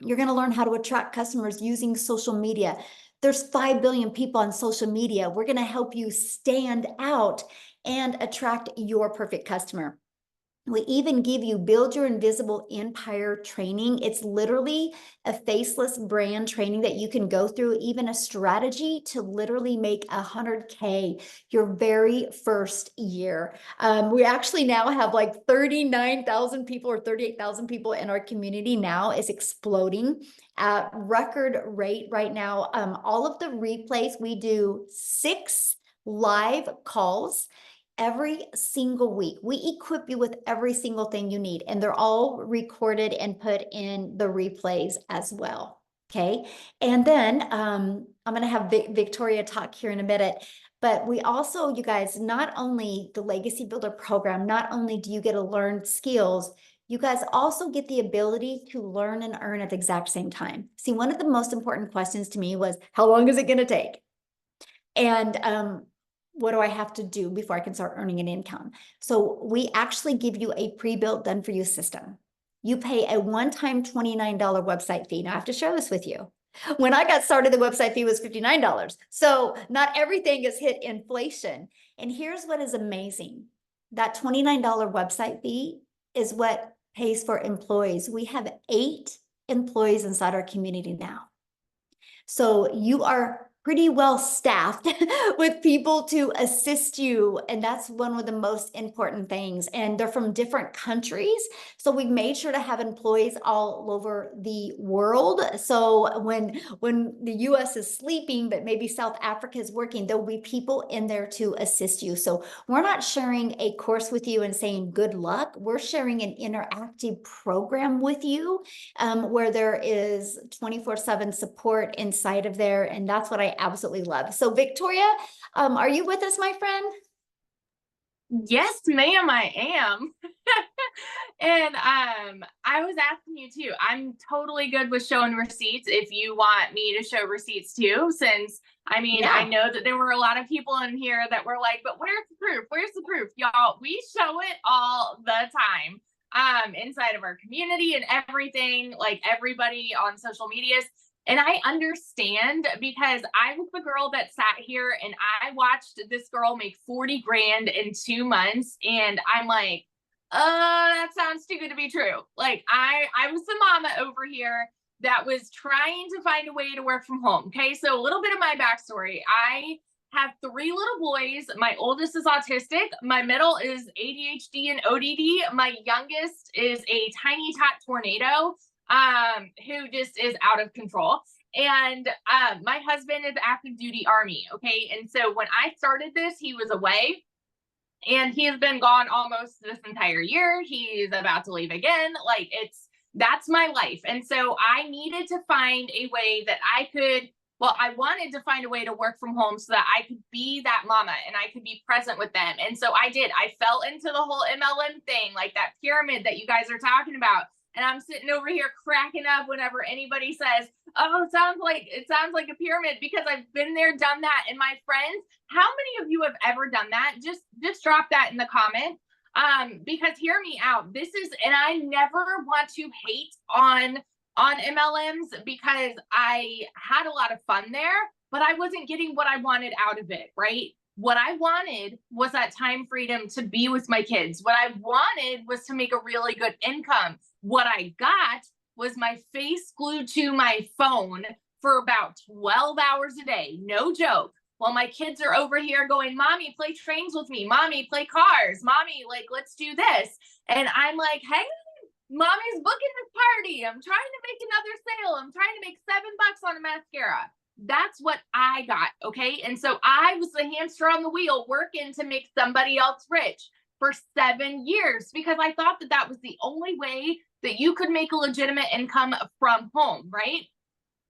You're going to learn how to attract customers using social media. There's 5 billion people on social media. We're going to help you stand out and attract your perfect customer. We even give you Build Your Invisible Empire training. It's literally a faceless brand training that you can go through, even a strategy to literally make 100K your very first year. We actually now have like 39,000 people or 38,000 people in our community now. It's exploding at record rate right now. All of the replays, we do 6 live calls every single week. We equip you with every single thing you need, and they're all recorded and put in the replays as well. Okay. And then I'm going to have Victoria talk here in a minute, but we also, you guys, not only the Legacy Builder program, not only do you get to learn skills, You guys also get the ability to learn and earn at the exact same time. See, one of the most important questions to me was, how long is it going to take? And what do I have to do before I can start earning an income? So we actually give you a pre-built, done for you system. You pay a one-time $29 website fee. Now I have to share this with you. When I got started, the website fee was $59. So not everything has hit inflation. And here's what is amazing. That $29 website fee is what pays for employees. We have 8 employees inside our community now. So you are pretty well staffed with people to assist you. And that's one of the most important things. And they're from different countries. So we made sure to have employees all over the world. So when the US is sleeping, but maybe South Africa is working, there will be people in there to assist you. So we're not sharing a course with you and saying good luck. We're sharing an interactive program with you where there is 24/7 support inside of there. And that's what I absolutely love. So Victoria, are you with us, my friend? Yes, ma'am, I am. And I was asking you too. I'm totally good with showing receipts if you want me to show receipts too, since I mean, Yeah. I know that there were a lot of people in here that were like, but where's the proof? Where's the proof? Y'all, we show it all the time inside of our community and everything, like everybody on social medias. And I understand because I was the girl that sat here and I watched this girl make 40 grand in 2 months. And I'm like, that sounds too good to be true. Like I was the mama over here that was trying to find a way to work from home. Okay. So a little bit of my backstory. I have 3 little boys. My oldest is autistic. My middle is ADHD and ODD. My youngest is a tiny tot tornado who just is out of control. And my husband is active duty Army. Okay. And so when I started this, he was away and he has been gone almost this entire year. He's about to leave again. Like that's my life. And so I needed to find a way that I wanted to find a way to work from home so that I could be that mama and I could be present with them. And so I did. I fell into the whole MLM thing, like that pyramid that you guys are talking about. And I'm sitting over here cracking up whenever anybody says, "Oh, it sounds like a pyramid," because I've been there, done that. And my friends, how many of you have ever done that? Just drop that in the comments. Because hear me out. And I never want to hate on MLMs because I had a lot of fun there, but I wasn't getting what I wanted out of it, right? What I wanted was that time freedom to be with my kids. What I wanted was to make a really good income. What I got was my face glued to my phone for about 12 hours a day. No joke. While my kids are over here going, "Mommy, play trains with me. Mommy, play cars. Mommy, like, let's do this." And I'm like, "Hey, Mommy's booking this party. I'm trying to make another sale. I'm trying to make $7 on a mascara." That's what I got. Okay. And so I was the hamster on the wheel working to make somebody else rich for 7 years because I thought that that was the only way that you could make a legitimate income from home. Right.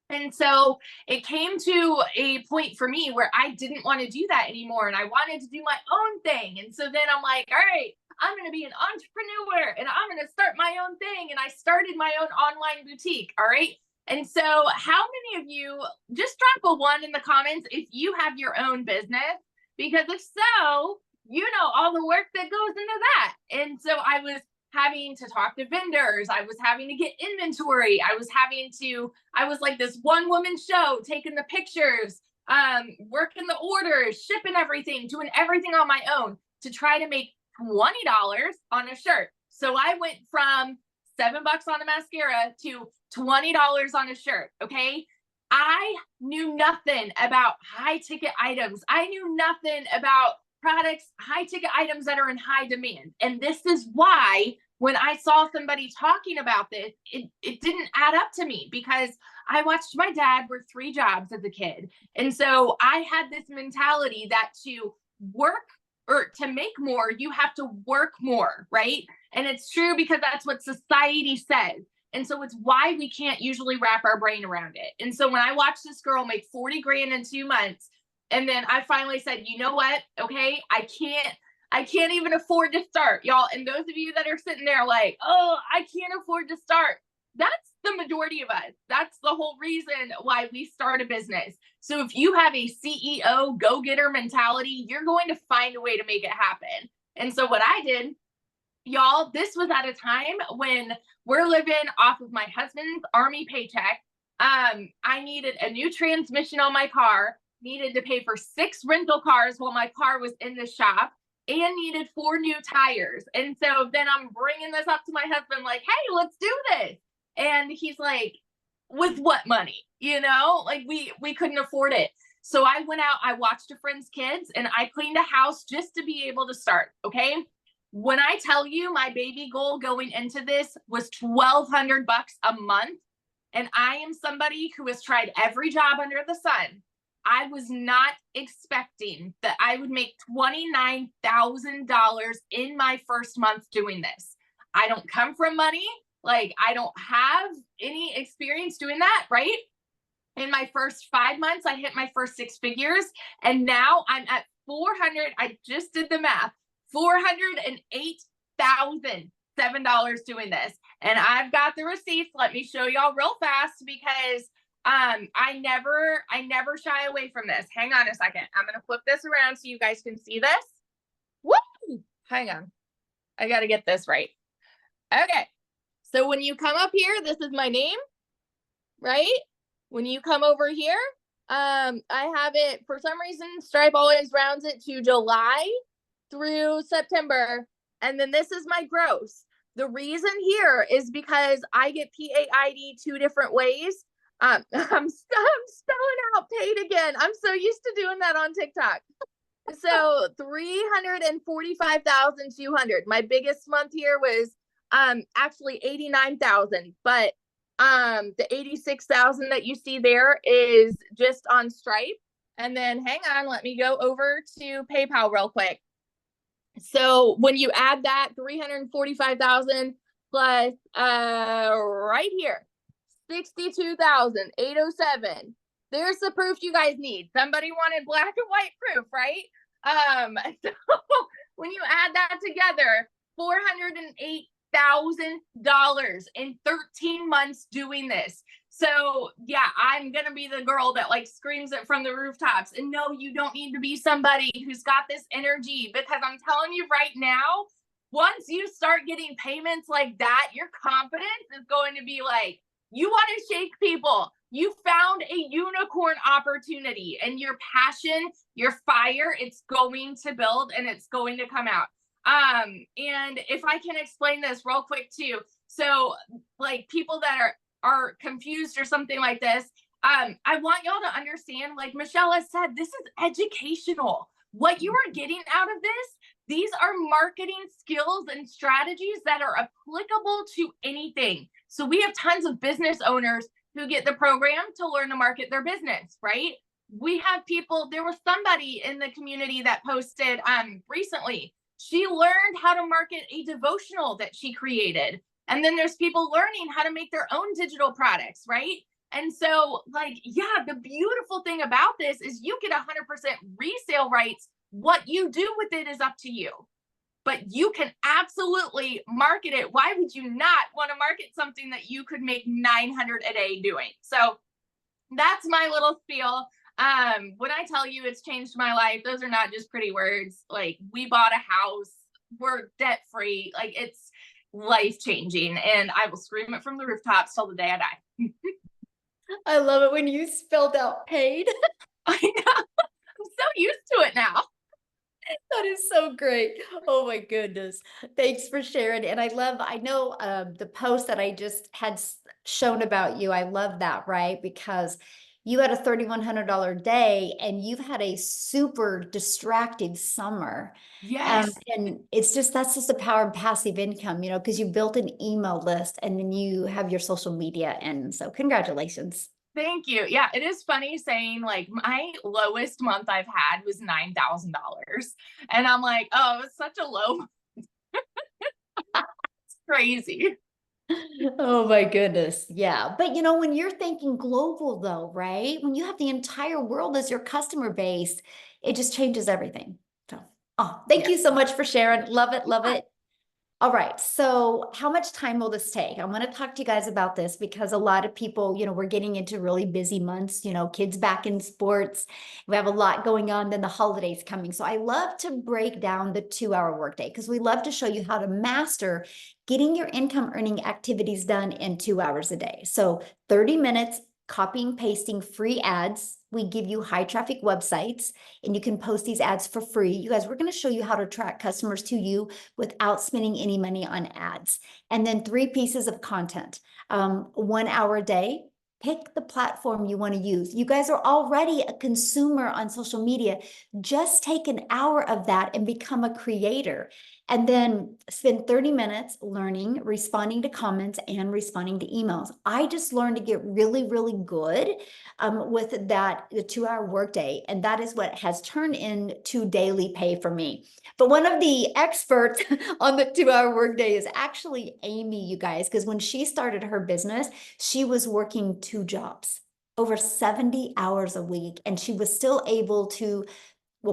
And so it came to a point for me where I didn't want to do that anymore. And I wanted to do my own thing. And so then I'm like, all right, I'm going to be an entrepreneur and I'm going to start my own thing. And I started my own online boutique. All right. And so how many of you, just drop a 1 in the comments if you have your own business, because if so, you know all the work that goes into that. And so I was having to talk to vendors. I was having to get inventory. I was like this one woman show, taking the pictures, working the orders, shipping everything, doing everything on my own to try to make $20 on a shirt. So I went from $7 on a mascara to $20 on a shirt. Okay. I knew nothing about high ticket items. I knew nothing about products, high ticket items that are in high demand. And this is why when I saw somebody talking about this, it didn't add up to me because I watched my dad work 3 jobs as a kid. And so I had this mentality that to work or to make more, you have to work more, right? And it's true because that's what society says. And so it's why we can't usually wrap our brain around it. And so when I watched this girl make 40 grand in 2 months, and then I finally said, you know what? Okay, I I can't even afford to start, y'all. And those of you that are sitting there like, oh, I can't afford to start. That's the majority of us. That's the whole reason why we start a business. So if you have a CEO go-getter mentality, you're going to find a way to make it happen. And so what I did, y'all, this was at a time when we're living off of my husband's army paycheck. I needed a new transmission on my car, needed to pay for 6 rental cars while my car was in the shop, and needed 4 new tires. And so then I'm bringing this up to my husband like, hey, let's do this. And he's like, with what money? You know, like we couldn't afford it. So I went out, I watched a friend's kids, and I cleaned a house just to be able to start. Okay. When I tell you my baby goal going into this was $1,200 a month, and I am somebody who has tried every job under the sun, I was not expecting that I would make $29,000 in my first month doing this. I don't come from money. Like, I don't have any experience doing that, right? In my first 5 months, I hit my first 6 figures. And now I'm at 400. I just did the math, $408,007 doing this. And I've got the receipts. Let me show y'all real fast, because I never shy away from this. Hang on a second. I'm going to flip this around so you guys can see this. Woo! Hang on. I got to get this right. Okay. So when you come up here, this is my name, right? When you come over here, I have it, for some reason, Stripe always rounds it to July through September. And then this is my gross. The reason here is because I get PAID 2 different ways. I'm spelling out paid again. I'm so used to doing that on TikTok. So 345,200. My biggest month here was actually 89,000, but the 86,000 that you see there is just on Stripe. And then hang on, let me go over to PayPal real quick. So when you add that 345,000 plus right here, 62,807. There's the proof you guys need. Somebody wanted black and white proof, right? So when you add that together, $408,000 in 13 months doing this. So yeah, I'm gonna be the girl that like screams it from the rooftops. And no, you don't need to be somebody who's got this energy, because I'm telling you right now, once you start getting payments like that, your confidence is going to be like, you want to shake people. You found a unicorn opportunity, and your passion, your fire, it's going to build and it's going to come out. And if I can explain this real quick too. So like people that are confused or something like this, I want y'all to understand, like Michelle has said, this is educational. What you are getting out of this, these are marketing skills and strategies that are applicable to anything. So we have tons of business owners who get the program to learn to market their business, right? We have people, there was somebody in the community that posted recently, she learned how to market a devotional that she created. And then there's people learning how to make their own digital products, right? And so like, yeah, the beautiful thing about this is you get 100% resale rights. What you do with it is up to you, but you can absolutely market it. Why would you not want to market something that you could make 900 a day doing? So that's my little spiel. When I tell you it's changed my life, those are not just pretty words. Like, we bought a house, we're debt free. Like, it's life changing, and I will scream it from the rooftops till the day I die. I love it when you spelled out paid. I know. I'm so used to it now. That is so great. Oh my goodness. Thanks for sharing. And I know the post that I just had shown about you. I love that, right? Because you had a $3,100 day and you've had a super distracted summer. Yes. And that's just the power of passive income, because you built an email list and then you have your social media. And so congratulations. Thank you. Yeah, it is funny saying like my lowest month I've had was $9,000. And I'm like, oh, it's such a low month. It's crazy. Oh my goodness. Yeah. But when you're thinking global though, right? When you have the entire world as your customer base, it just changes everything. So Oh, thank you so much for sharing. Love it. Love it. All right. So how much time will this take? I want to talk to you guys about this because a lot of people, we're getting into really busy months, kids back in sports. We have a lot going on, then the holidays coming. So I love to break down the 2-hour workday because we love to show you how to master getting your income earning activities done in 2 hours a day. So 30 minutes, copying, pasting free ads. We give you high traffic websites and you can post these ads for free. You guys, we're going to show you how to attract customers to you without spending any money on ads. And then 3 pieces of content, 1 hour a day. Pick the platform you want to use. You guys are already a consumer on social media. Just take an hour of that and become a creator. And then spend 30 minutes learning, responding to comments, and responding to emails. I just learned to get really, really good with the 2-hour workday. And that is what has turned into daily pay for me. But one of the experts on the 2-hour workday is actually Amy, you guys, because when she started her business, she was working 2 jobs, over 70 hours a week, and she was still able to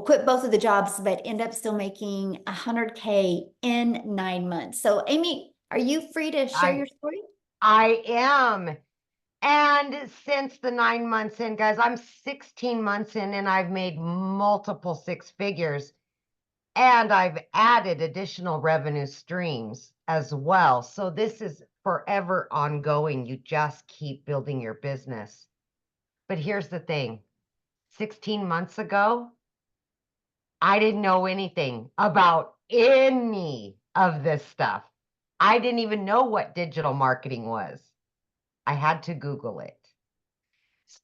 quit both of the jobs, but end up still making $100K in 9 months. So Amy, are you free to share your story? I am. And since the 9 months in, guys, I'm 16 months in and I've made multiple 6 figures. And I've added additional revenue streams as well. So this is forever ongoing. You just keep building your business. But here's the thing. 16 months ago, I didn't know anything about any of this stuff. I didn't even know what digital marketing was. I had to Google it.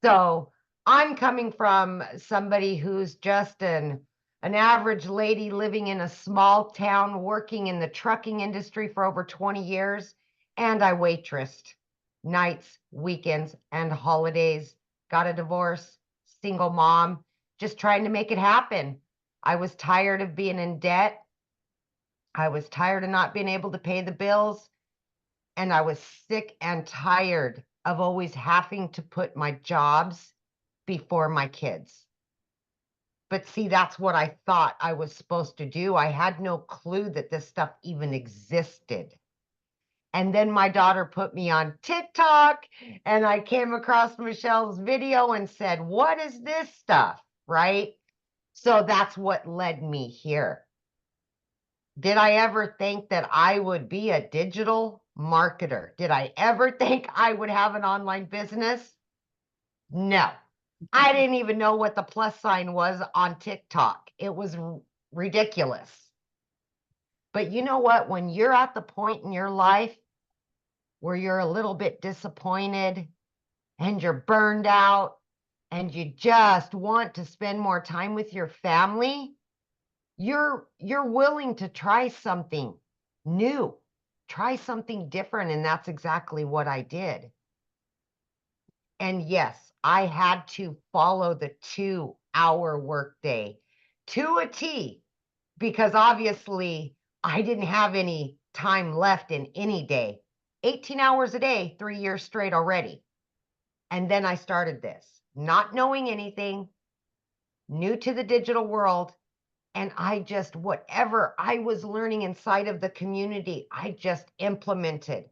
So I'm coming from somebody who's just an average lady living in a small town, working in the trucking industry for over 20 years. And I waitressed nights, weekends, and holidays, got a divorce, single mom, just trying to make it happen. I was tired of being in debt. I was tired of not being able to pay the bills. And I was sick and tired of always having to put my jobs before my kids. But see, that's what I thought I was supposed to do. I had no clue that this stuff even existed. And then my daughter put me on TikTok and I came across Michelle's video and said, what is this stuff? Right? So that's what led me here. Did I ever think that I would be a digital marketer? Did I ever think I would have an online business? No. I didn't even know what the plus sign was on TikTok. It was ridiculous. But you know what? When you're at the point in your life where you're a little bit disappointed and you're burned out and you just want to spend more time with your family, you're willing to try something new, try something different. And that's exactly what I did. And yes, I had to follow the 2-hour workday to a T, because obviously I didn't have any time left in any day. 18 hours a day, 3 years straight already. And then I started this, not knowing anything, new to the digital world. And I just, whatever I was learning inside of the community, I just implemented.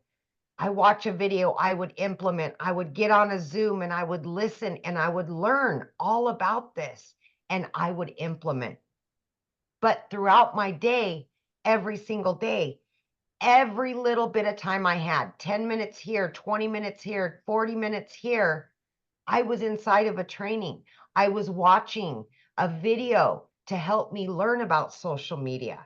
I watch a video, I would implement, I would get on a Zoom and I would listen and I would learn all about this and I would implement. But throughout my day, every single day, every little bit of time I had, 10 minutes here, 20 minutes here, 40 minutes here, I was inside of a training. I was watching a video to help me learn about social media,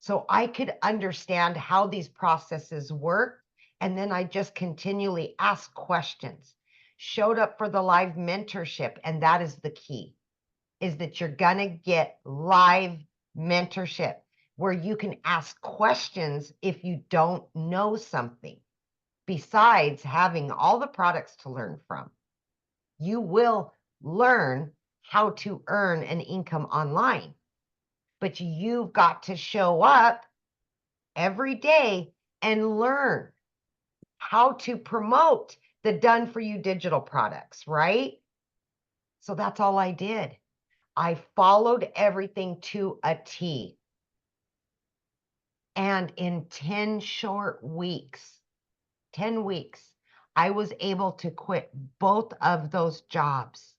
so I could understand how these processes work. And then I just continually asked questions, showed up for the live mentorship. And that is the key, is that you're going to get live mentorship where you can ask questions if you don't know something. Besides having all the products to learn from, you will learn how to earn an income online. But you've got to show up every day and learn how to promote the done for you digital products, right? So that's all I did. I followed everything to a T. And in 10 short weeks, 10 weeks, I was able to quit both of those jobs.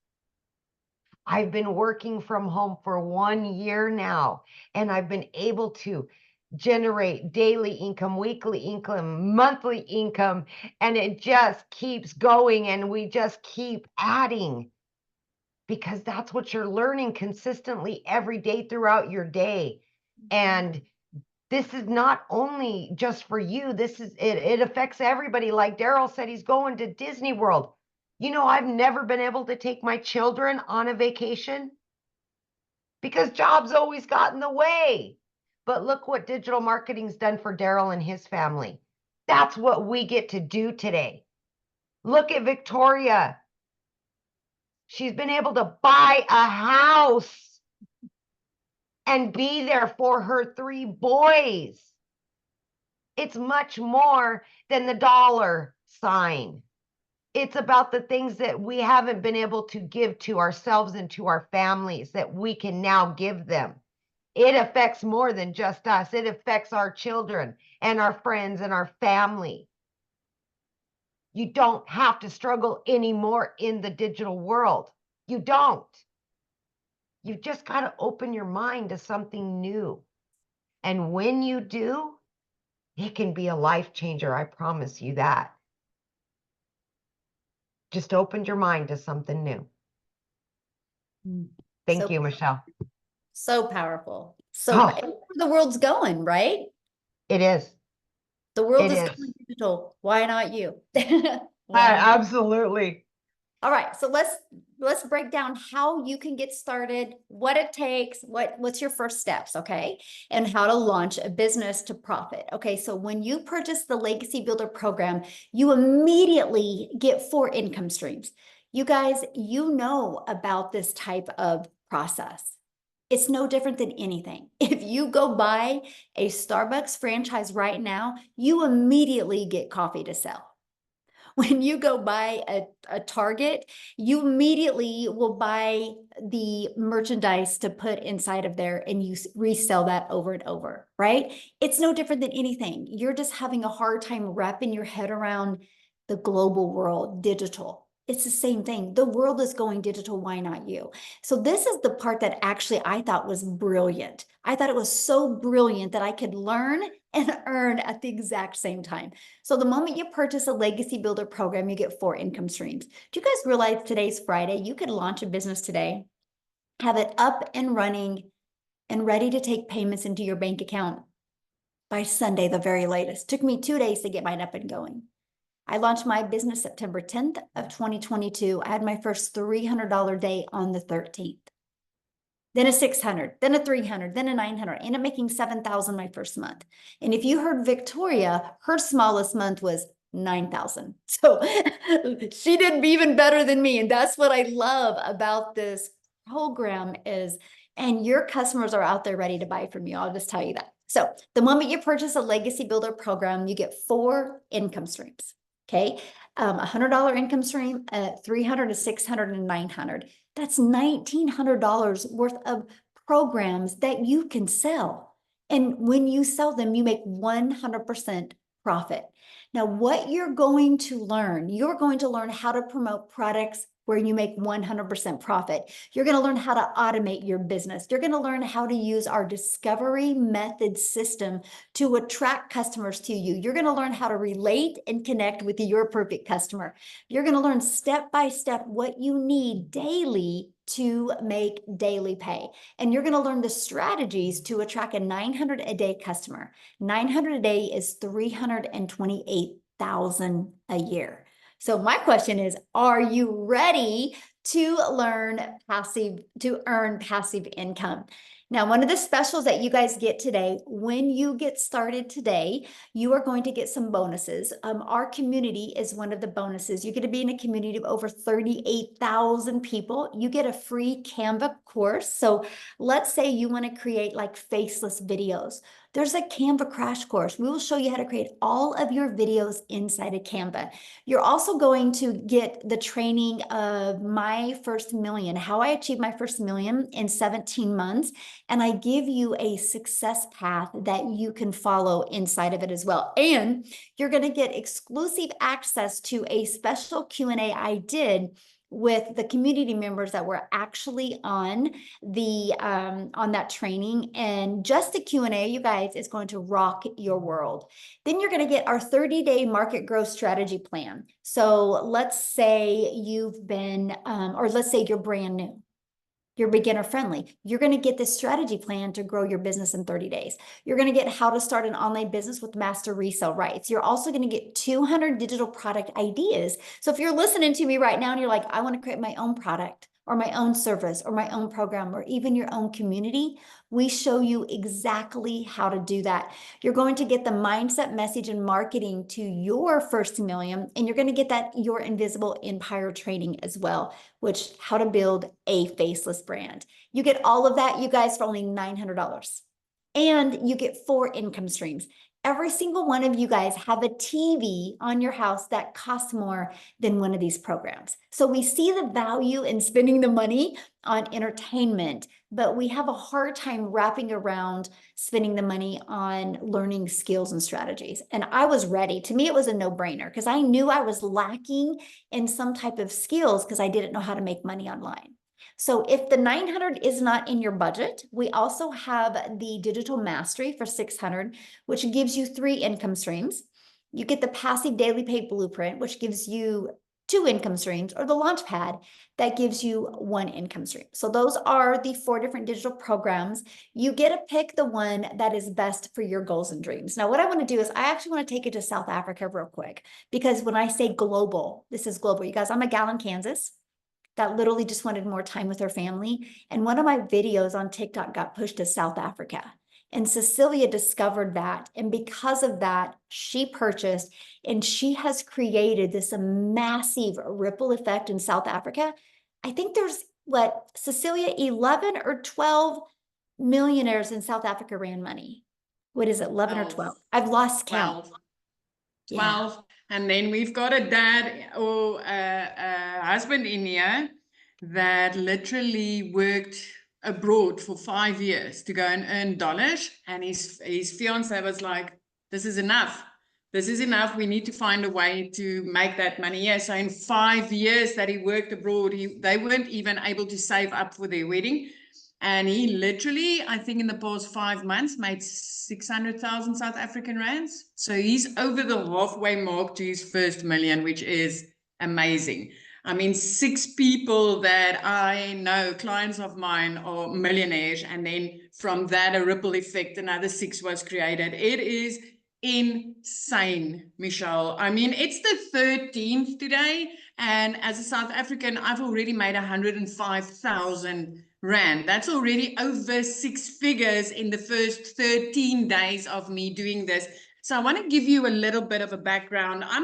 I've been working from home for 1 year now, and I've been able to generate daily income, weekly income, monthly income, and it just keeps going, and we just keep adding, because that's what you're learning consistently every day throughout your day. And this is not only just for you, it affects everybody. Like Daryl said, he's going to Disney World. You know, I've never been able to take my children on a vacation because jobs always got in the way. But look what digital marketing's done for Daryl and his family. That's what we get to do today. Look at Victoria. She's been able to buy a house and be there for her 3 boys. It's much more than the dollar sign. It's about the things that we haven't been able to give to ourselves and to our families that we can now give them. It affects more than just us. It affects our children and our friends and our family. You don't have to struggle anymore in the digital world. You don't. You've just got to open your mind to something new. And when you do, it can be a life changer. I promise you that. Just opened your mind to something new. Thank you, Michelle. So powerful. So the world's going, right? It is. The world It is is. going digital. Why not you? Absolutely. All right, so let's break down how you can get started, what it takes, what's your first steps, okay? And how to launch a business to profit. Okay, so when you purchase the Legacy Builder program, you immediately get 4 income streams. You guys, you know about this type of process. It's no different than anything. If you go buy a Starbucks franchise right now, you immediately get coffee to sell. When you go buy a Target, you immediately will buy the merchandise to put inside of there and you resell that over and over, right? It's no different than anything. You're just having a hard time wrapping your head around the global world, digital. It's the same thing. The world is going digital. Why not you? So this is the part that actually I thought was brilliant. I thought it was so brilliant that I could learn and earn at the exact same time. So the moment you purchase a Legacy Builder program, you get 4 income streams. Do you guys realize today's Friday? You could launch a business today, have it up and running and ready to take payments into your bank account by Sunday, the very latest. Took me 2 days to get mine up and going. I launched my business September 10th of 2022. I had my first $300 day on the 13th. Then a 600, then a 300, then a 900. I ended up making 7,000 my first month. And if you heard Victoria, her smallest month was 9,000. So she did even better than me. And that's what I love about this program is, and your customers are out there ready to buy from you. I'll just tell you that. So the moment you purchase a Legacy Builder program, you get 4 income streams. Okay. $100 income stream, 300 to 600 and 900. That's $1,900 worth of programs that you can sell. And when you sell them, you make 100% profit. Now, what you're going to learn how to promote products where you make 100% profit. You're going to learn how to automate your business. You're going to learn how to use our discovery method system to attract customers to you. You're going to learn how to relate and connect with your perfect customer. You're going to learn step by step what you need daily to make daily pay. And you're going to learn the strategies to attract a 900 a day customer. 900 a day is 328,000 a year. So my question is, are you ready to earn passive income? Now, one of the specials that you guys get today, when you get started today, you are going to get some bonuses. Our community is one of the bonuses. You get to be in a community of over 38,000 people. You get a free Canva course. So let's say you want to create like faceless videos. There's a Canva crash course. We will show you how to create all of your videos inside of Canva. You're also going to get the training of my first million, how I achieved my first million in 17 months. And I give you a success path that you can follow inside of it as well. And you're going to get exclusive access to a special Q&A I did with the community members that were actually on the on that training. And just the Q&A, you guys, is going to rock your world. Then you're going to get our 30-day market growth strategy plan. So let's say you've been or let's say you're brand new, you're beginner friendly. You're going to get this strategy plan to grow your business in 30 days. You're going to get how to start an online business with master resale rights. You're also going to get 200 digital product ideas. So if you're listening to me right now and you're like, I want to create my own product or my own service or my own program or even your own community, we show you exactly how to do that. You're going to get the mindset, message, and marketing to your first million, and you're going to get that Your Invisible Empire training as well, which how to build a faceless brand. You get all of that, you guys, for only $900. And you get 4 income streams. Every single one of you guys have a TV on your house that costs more than one of these programs. So we see the value in spending the money on entertainment, but we have a hard time wrapping around spending the money on learning skills and strategies. And I was ready. To me, it was a no-brainer because I knew I was lacking in some type of skills because I didn't know how to make money online. So if the 900 is not in your budget, we also have the digital mastery for 600, which gives you 3 income streams. You get the passive daily pay blueprint, which gives you 2 income streams, or the launch pad that gives you 1 income stream. So those are the 4 different digital programs. You get to pick the one that is best for your goals and dreams. Now, what I want to do is I actually want to take it to South Africa real quick, because when I say global, this is global. You guys, I'm a gal in Kansas that literally just wanted more time with her family. And one of my videos on TikTok got pushed to South Africa. And Cecilia discovered that. And because of that, she purchased, and she has created this massive ripple effect in South Africa. I think there's, what, Cecilia, 11 or 12 millionaires in South Africa ran money. What is it, 11 or 12? I've lost count. 12. Yeah. And then we've got a dad or a husband in here that literally worked abroad for 5 years to go and earn dollars. And his fiance was like, this is enough. This is enough. We need to find a way to make that money. Yeah. So in 5 years that he worked abroad, they weren't even able to save up for their wedding. And he literally, I think in the past 5 months, made 600,000 South African rands. So he's over the halfway mark to his first million, which is amazing. I mean, 6 people that I know, clients of mine, are millionaires. And then from that, a ripple effect, another 6 was created. It is insane, Michelle. I mean, it's the 13th today. And as a South African, I've already made 105,000 Rand. That's already over 6 figures in the first 13 days of me doing this. So I want to give you a little bit of a background. I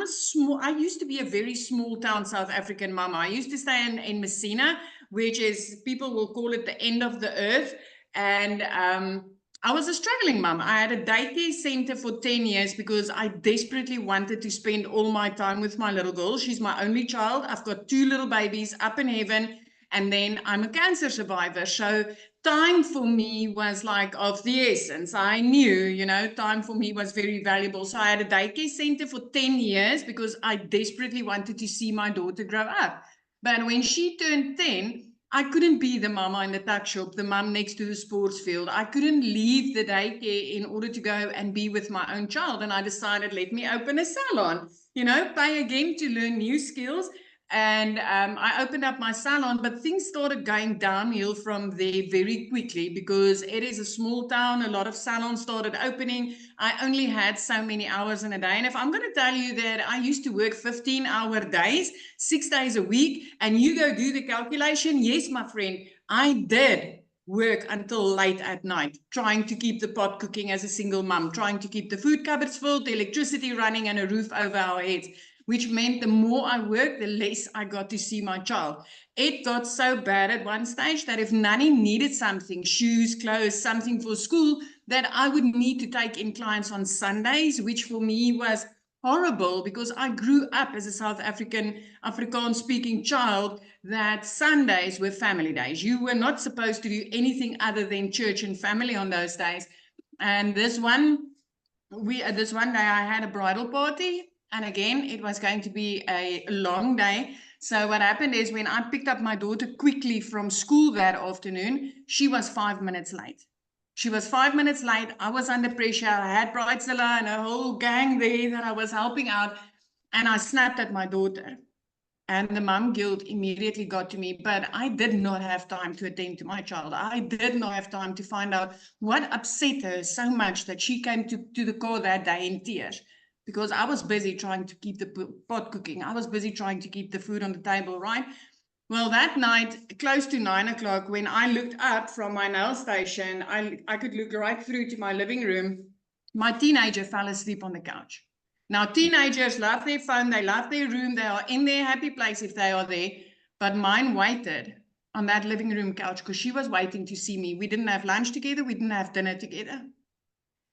used to be a very small town South African mama. I used to stay in Messina, which is, people will call it the end of the earth. And I was a struggling mom. I had a daycare center for 10 years because I desperately wanted to spend all my time with my little girl. She's my only child. I've got 2 little babies up in heaven. And then I'm a cancer survivor. So time for me was like of the essence. I knew, time for me was very valuable. So I had a daycare center for 10 years because I desperately wanted to see my daughter grow up. But when she turned 10, I couldn't be the mama in the tuck shop, the mom next to the sports field. I couldn't leave the daycare in order to go and be with my own child. And I decided, let me open a salon, pay again to learn new skills. And I opened up my salon, but things started going downhill from there very quickly because it is a small town. A lot of salons started opening. I only had so many hours in a day. And if I'm going to tell you that I used to work 15-hour days, 6 days a week, and you go do the calculation, yes, my friend, I did work until late at night, trying to keep the pot cooking as a single mom, trying to keep the food cupboards full, the electricity running, and a roof over our heads. which meant the more I worked, the less I got to see my child. It got so bad at one stage that if Nanny needed something, shoes, clothes, something for school, that I would need to take in clients on Sundays, which for me was horrible because I grew up as a South African, Afrikaans-speaking child that Sundays were family days. You were not supposed to do anything other than church and family on those days. And this one day I had a bridal party, and again, it was going to be a long day. So what happened is when I picked up my daughter quickly from school that afternoon, she was 5 minutes late. She was 5 minutes late. I was under pressure. I had Bridezilla and a whole gang there that I was helping out. And I snapped at my daughter. And the mom guilt immediately got to me. But I did not have time to attend to my child. I did not have time to find out what upset her so much that she came to the car that day in tears. Because I was busy trying to keep the pot cooking. I was busy trying to keep the food on the table, right? Well, that night, close to 9 o'clock, when I looked up from my nail station, I could look right through to my living room. My teenager fell asleep on the couch. Now, teenagers love their phone, they love their room, they are in their happy place if they are there. But mine waited on that living room couch because she was waiting to see me. We didn't have lunch together, we didn't have dinner together.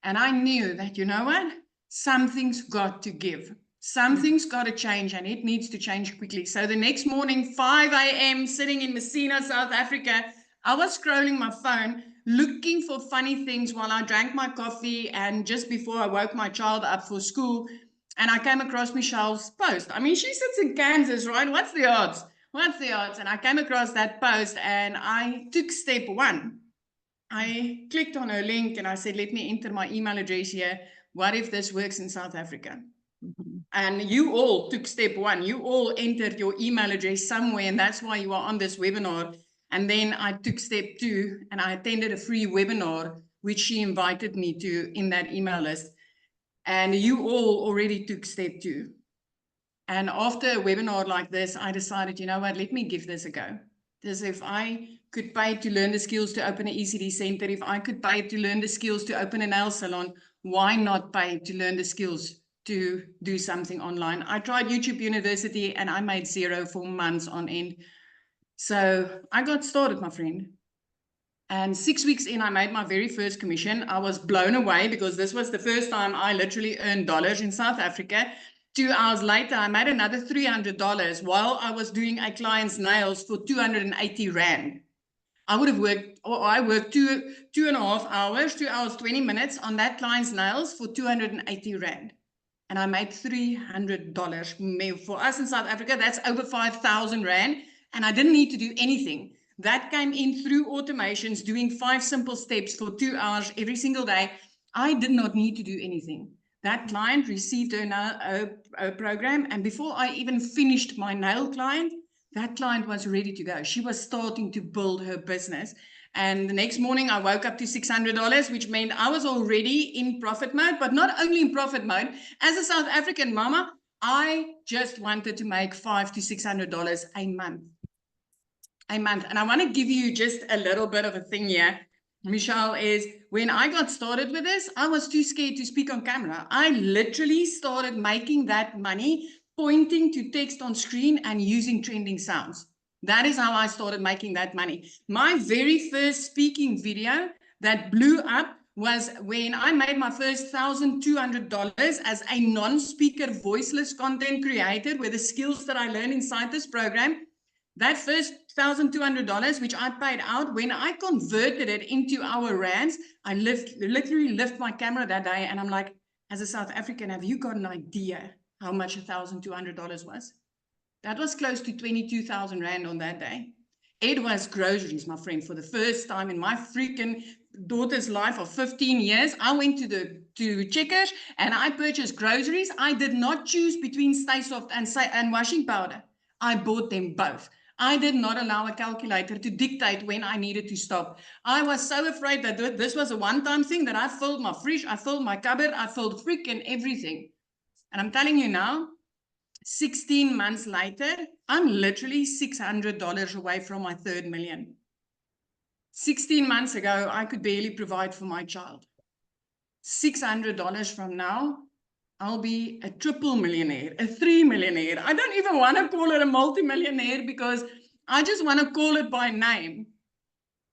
And I knew that, you know what? Something's got to give. Something's got to change, and it needs to change quickly. So the next morning, 5 a.m., sitting in Messina, South Africa, I was scrolling my phone, looking for funny things while I drank my coffee and just before I woke my child up for school. And I came across Michelle's post. I mean, she sits in Kansas, right? What's the odds? What's the odds? And I came across that post and I took step one. I clicked on her link and I said, let me enter my email address here. What if this works in South Africa? And you all took step one. You all entered your email address somewhere, and that's why you are on this webinar. And then I took step two, and I attended a free webinar, which she invited me to in that email list. And you all already took step two. And after a webinar like this, I decided, you know what, let me give this a go. Because if I could pay to learn the skills to open an ECD center, if I could pay to learn the skills to open a nail salon, why not pay to learn the skills to do something online? I tried YouTube University and I made zero for months on end. So I got started, my friend. And 6 weeks in, I made my very first commission. I was blown away because this was the first time I literally earned dollars in South Africa. 2 hours later, I made another $300 while I was doing a client's nails for 280 Rand. I worked two and a half hours, 2 hours, 20 minutes on that client's nails for 280 Rand. And I made $300. For us in South Africa, that's over 5,000 Rand. And I didn't need to do anything. That came in through automations, doing 5 simple steps for 2 hours every single day. I did not need to do anything. That client received a program. And before I even finished my nail client, that client was ready to go. She was starting to build her business. And the next morning I woke up to $600, which meant I was already in profit mode, but not only in profit mode. As a South African mama, I just wanted to make $500 to $600 a month. And I want to give you just a little bit of a thing here, Michelle, is when I got started with this, I was too scared to speak on camera. I literally started making that money, pointing to text on screen and using trending sounds. That is how I started making that money. My very first speaking video that blew up was when I made my first $1,200 as a non-speaker voiceless content creator with the skills that I learned inside this program. That first $1,200, which I paid out, when I converted it into our rands, I literally lifted my camera that day and I'm like, as a South African, have you got an idea how much $1,200 was? That was close to 22,000 Rand on that day. It was groceries, my friend. For the first time in my freaking daughter's life of 15 years, I went to Checkers and I purchased groceries. I did not choose between Stay Soft and washing powder. I bought them both. I did not allow a calculator to dictate when I needed to stop. I was so afraid that this was a one-time thing that I filled my fridge, I filled my cupboard, I filled freaking everything. And I'm telling you now, 16 months later, I'm literally $600 away from my third million. 16 months ago, I could barely provide for my child. $600 from now, I'll be a triple millionaire, a 3 millionaire. I don't even want to call it a multimillionaire because I just want to call it by name.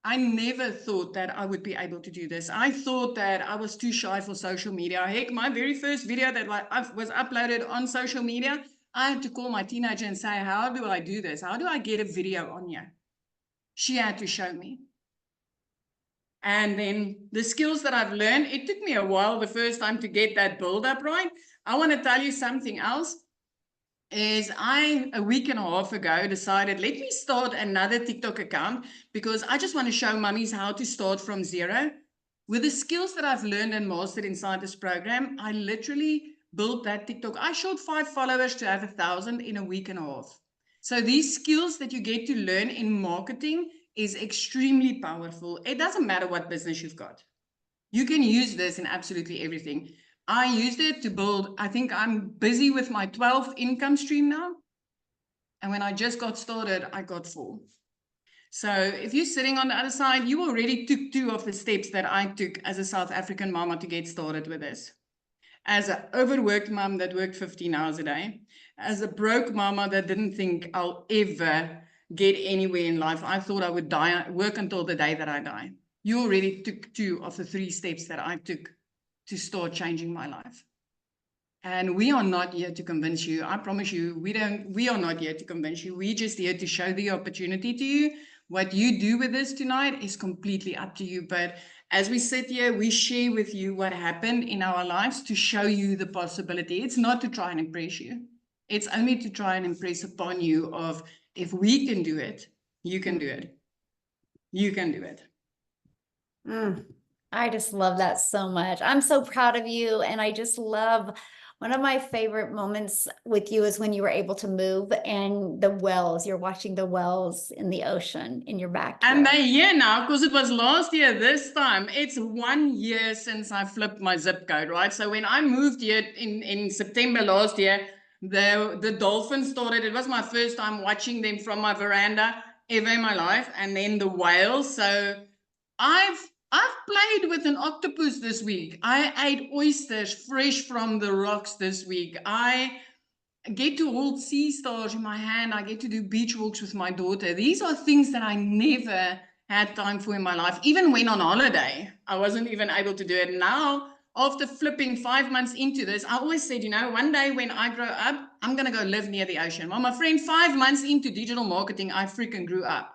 I never thought that I would be able to do this. I thought that I was too shy for social media. Heck, my very first video that was uploaded on social media, I had to call my teenager and say, how do I do this? How do I get a video on here? She had to show me. And then the skills that I've learned, it took me a while the first time to get that build up right. I want to tell you something else. Is a week and a half ago decided, let me start another TikTok account because I just want to show mummies how to start from zero. With the skills that I've learned and mastered inside this program, I literally built that TikTok. I showed 5 followers to have 1,000 in a week and a half. So these skills that you get to learn in marketing is extremely powerful. It doesn't matter what business you've got. You can use this in absolutely everything. I used it to build, I think I'm busy with my 12th income stream now. And when I just got started, I got 4. So if you're sitting on the other side, you already took 2 of the steps that I took as a South African mama to get started with this. As an overworked mom that worked 15 hours a day, as a broke mama that didn't think I'll ever get anywhere in life. I thought I would work until the day that I die. You already took 2 of the 3 steps that I took to start changing my life. And we are not here to convince you. I promise you, we are not here to convince you. We're just here to show the opportunity to you. What you do with this tonight is completely up to you. But as we sit here, we share with you what happened in our lives to show you the possibility. It's not to try and impress you. It's only to try and impress upon you of, if we can do it, you can do it. You can do it. I just love that so much. I'm so proud of you. And I just love, one of my favorite moments with you is when you were able to move and the wells, you're watching the wells in the ocean in your backyard. And they're here now because it was last year this time. It's 1 year since I flipped my zip code, right? So when I moved here in September last year, the dolphins started. It was my first time watching them from my veranda ever in my life. And then the whales. So I've played with an octopus this week. I ate oysters fresh from the rocks this week. I get to hold sea stars in my hand. I get to do beach walks with my daughter. These are things that I never had time for in my life. Even when on holiday, I wasn't even able to do it. Now, after flipping 5 months into this, I always said, one day when I grow up, I'm going to go live near the ocean. Well, my friend, 5 months into digital marketing, I freaking grew up.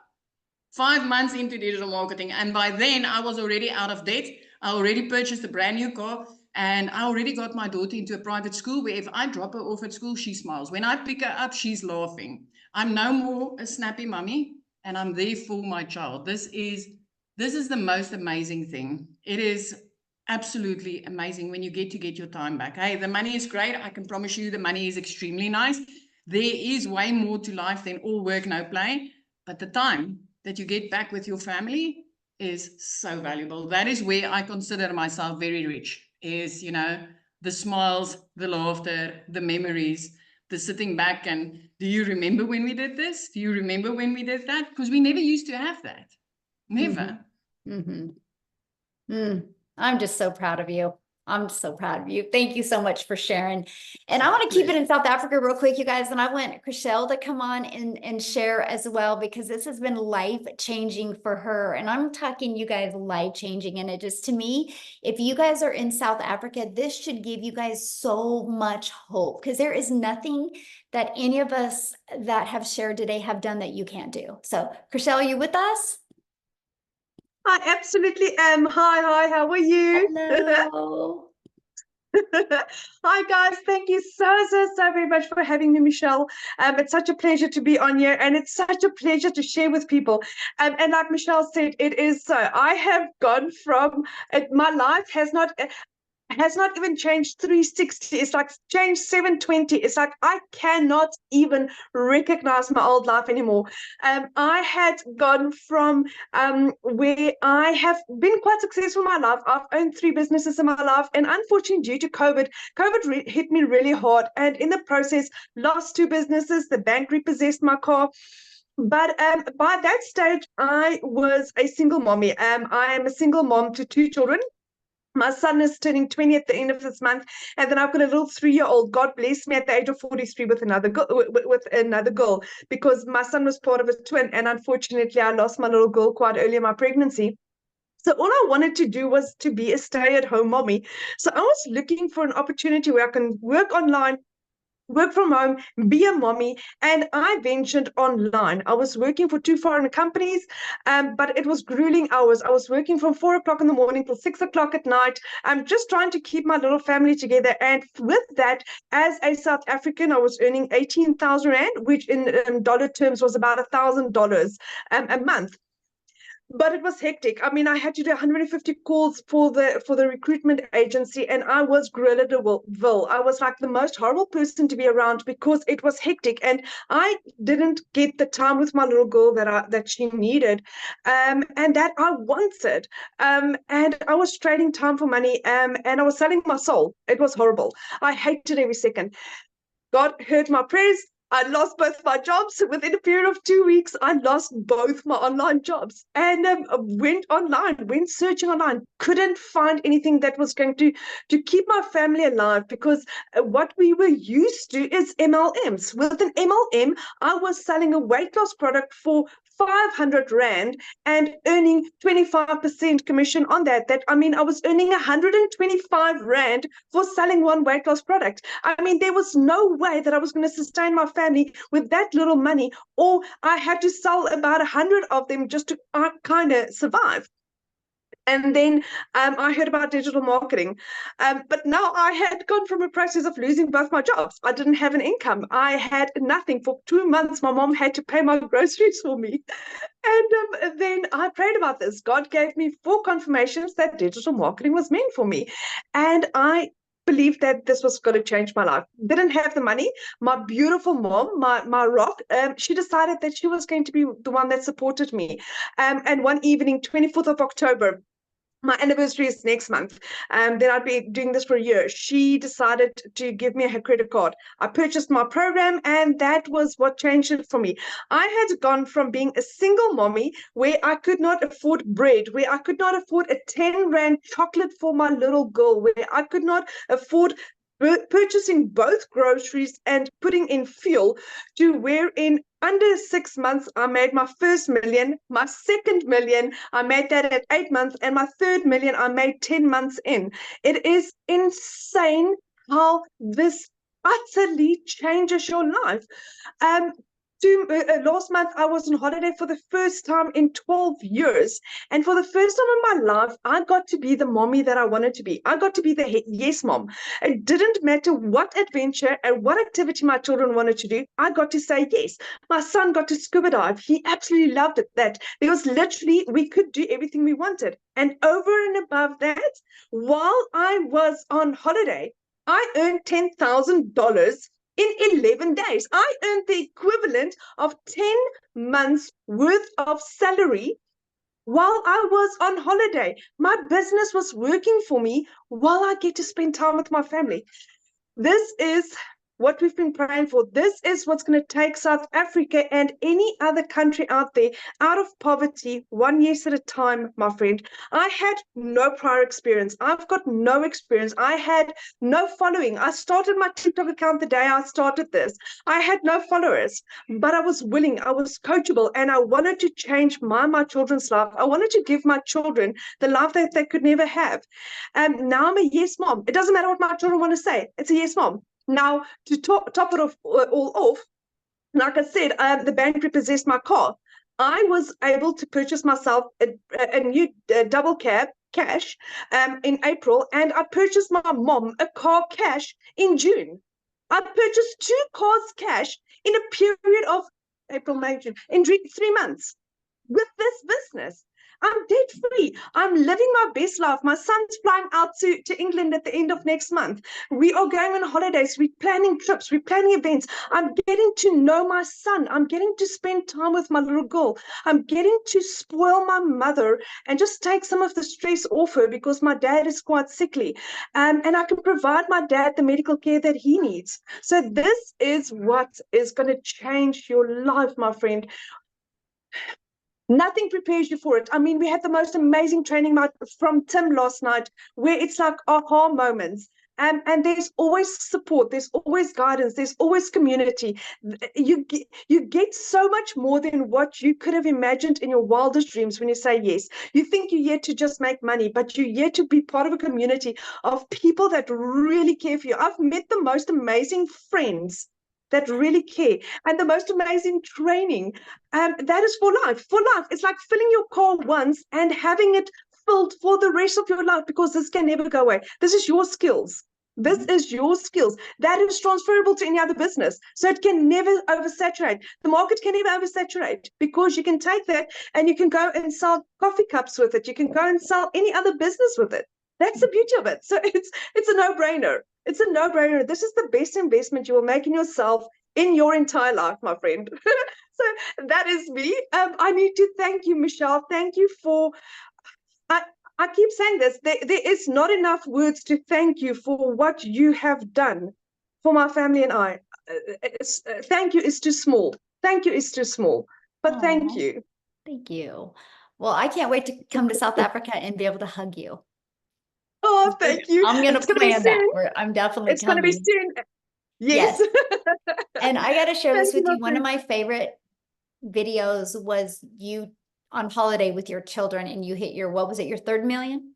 5 months into digital marketing. And by then I was already out of debt. I already purchased a brand new car and I already got my daughter into a private school where if I drop her off at school, she smiles. When I pick her up, she's laughing. I'm no more a snappy mummy and I'm there for my child. This is the most amazing thing. It is absolutely amazing when you get your time back. Hey, the money is great. I can promise you the money is extremely nice. There is way more to life than all work, no play. But the time that you get back with your family is so valuable. That is where I consider myself very rich, is, the smiles, the laughter, the memories, the sitting back and, do you remember when we did this? Do you remember when we did that? Because we never used to have that. Never. I'm just so proud of you. I'm so proud of you. Thank you so much for sharing. And I want to keep it in South Africa real quick, you guys. And I want Chriselle to come on and share as well, because this has been life-changing for her. And I'm talking, you guys, life-changing. And it just, to me, if you guys are in South Africa, this should give you guys so much hope, because there is nothing that any of us that have shared today have done that you can't do. So Chriselle, are you with us? I absolutely am. Hi, how are you? Hello. Hi guys, thank you so very much for having me, Michelle. It's such a pleasure to be on here, and it's such a pleasure to share with people. And like Michelle said, it is so. I have gone from my life has not even changed 360. It's like changed 720. It's like I cannot even recognize my old life anymore. I had gone from where I have been quite successful in my life. I've owned 3 businesses in my life, and unfortunately due to COVID hit me really hard, and in the process lost 2 businesses. The bank repossessed my car. But by that stage, I was a single mommy. I am a single mom to 2 children. My son is turning 20 at the end of this month, and then I've got a little 3-year-old. God bless me at the age of 43 with another girl, because my son was part of a twin, and unfortunately, I lost my little girl quite early in my pregnancy. So all I wanted to do was to be a stay-at-home mommy. So I was looking for an opportunity where I can work online, work from home, be a mommy, and I ventured online. I was working for 2 foreign companies, but it was grueling hours. I was working from 4 o'clock in the morning till 6 o'clock at night. I'm just trying to keep my little family together. And with that, as a South African, I was earning 18,000 Rand, which in dollar terms was about $1,000 a month. But it was hectic. I mean, I had to do 150 calls for the recruitment agency, and I was gorilla Ville. I was like the most horrible person to be around because it was hectic, and I didn't get the time with my little girl that she needed, and that I wanted. And I was trading time for money, and I was selling my soul. It was horrible. I hated every second. God heard my prayers. I lost both my jobs. Within a period of 2 weeks, I lost both my online jobs, and went online, went searching online, couldn't find anything that was going to keep my family alive, because what we were used to is MLMs. With an MLM, I was selling a weight loss product for 500 Rand and earning 25% commission on that. I mean, I was earning 125 Rand for selling one weight loss product. I mean, there was no way that I was going to sustain my family with that little money, or I had to sell about 100 of them just to kind of survive. And then I heard about digital marketing. But now I had gone from a process of losing both my jobs. I didn't have an income. I had nothing. For 2 months, my mom had to pay my groceries for me. And then I prayed about this. God gave me 4 confirmations that digital marketing was meant for me. And I believed that this was going to change my life. Didn't have the money. My beautiful mom, my rock, she decided that she was going to be the one that supported me. And one evening, 24th of October, my anniversary is next month, then I'd be doing this for a year. She decided to give me her credit card. I purchased my program, and that was what changed it for me. I had gone from being a single mommy where I could not afford bread, where I could not afford a 10 Rand chocolate for my little girl, where I could not afford purchasing both groceries and putting in fuel, to where in under 6 months, I made my first million, my second million, I made that at 8 months, and my third million, I made 10 months in. It is insane how this utterly changes your life. Last month, I was on holiday for the first time in 12 years. And for the first time in my life, I got to be the mommy that I wanted to be. I got to be the yes mom. It didn't matter what adventure and what activity my children wanted to do. I got to say yes. My son got to scuba dive. He absolutely loved it. That because literally we could do everything we wanted. And over and above that, while I was on holiday, I earned $10,000 in 11 days. I earned the equivalent of 10 months worth of salary while I was on holiday. My business was working for me while I get to spend time with my family. This is what we've been praying for. This is what's going to take South Africa and any other country out there out of poverty, one yes at a time, my friend. I had no prior experience. I've got no experience. I had no following. I started my TikTok account the day I started this. I had no followers, but I was willing. I was coachable, and I wanted to change my children's life. I wanted to give my children the life that they could never have. And now I'm a yes mom. It doesn't matter what my children want to say. It's a yes mom. Now, to top it all off, like I said, the bank repossessed my car. I was able to purchase myself a new double cab cash in April, and I purchased my mom a car cash in June. I purchased 2 cars cash in a period of April, May, June, in 3 months with this business. I'm debt free. I'm living my best life. My son's flying out to England at the end of next month. We are going on holidays. We're planning trips. We're planning events. I'm getting to know my son. I'm getting to spend time with my little girl. I'm getting to spoil my mother and just take some of the stress off her, because my dad is quite sickly. And I can provide my dad the medical care that he needs. So this is what is going to change your life, my friend. Nothing prepares you for it. I mean, we had the most amazing training from Tim last night, where it's like aha moments. And there's always support, there's always guidance, there's always community. You get so much more than what you could have imagined in your wildest dreams when you say yes. You think you're here to just make money, but you're here to be part of a community of people that really care for you. I've met the most amazing friends that really care, and the most amazing training. That is for life. For life, it's like filling your car once and having it filled for the rest of your life, because this can never go away. This is your skills. This is your skills. That is transferable to any other business. So it can never oversaturate. The market can never oversaturate, because you can take that and you can go and sell coffee cups with it. You can go and sell any other business with it. That's the beauty of it. So it's a no-brainer. It's a no-brainer. This is the best investment you will make in yourself in your entire life, my friend. So that is me. I need to thank you, Michelle. Thank you for, I keep saying this, there is not enough words to thank you for what you have done for my family and I. Thank you is too small. Thank you is too small, but thank Aw, you. thank you. Well, I can't wait to come to South Africa and be able to hug you. Oh, thank you. I'm gonna It's going to be plan that. soon. I'm definitely It's going to be coming. soon. Yes. Yes. And I got to share this Thank you, with my you. One of friend. my favorite videos was you on holiday with your children, and you hit your, what was it, your 3rd million?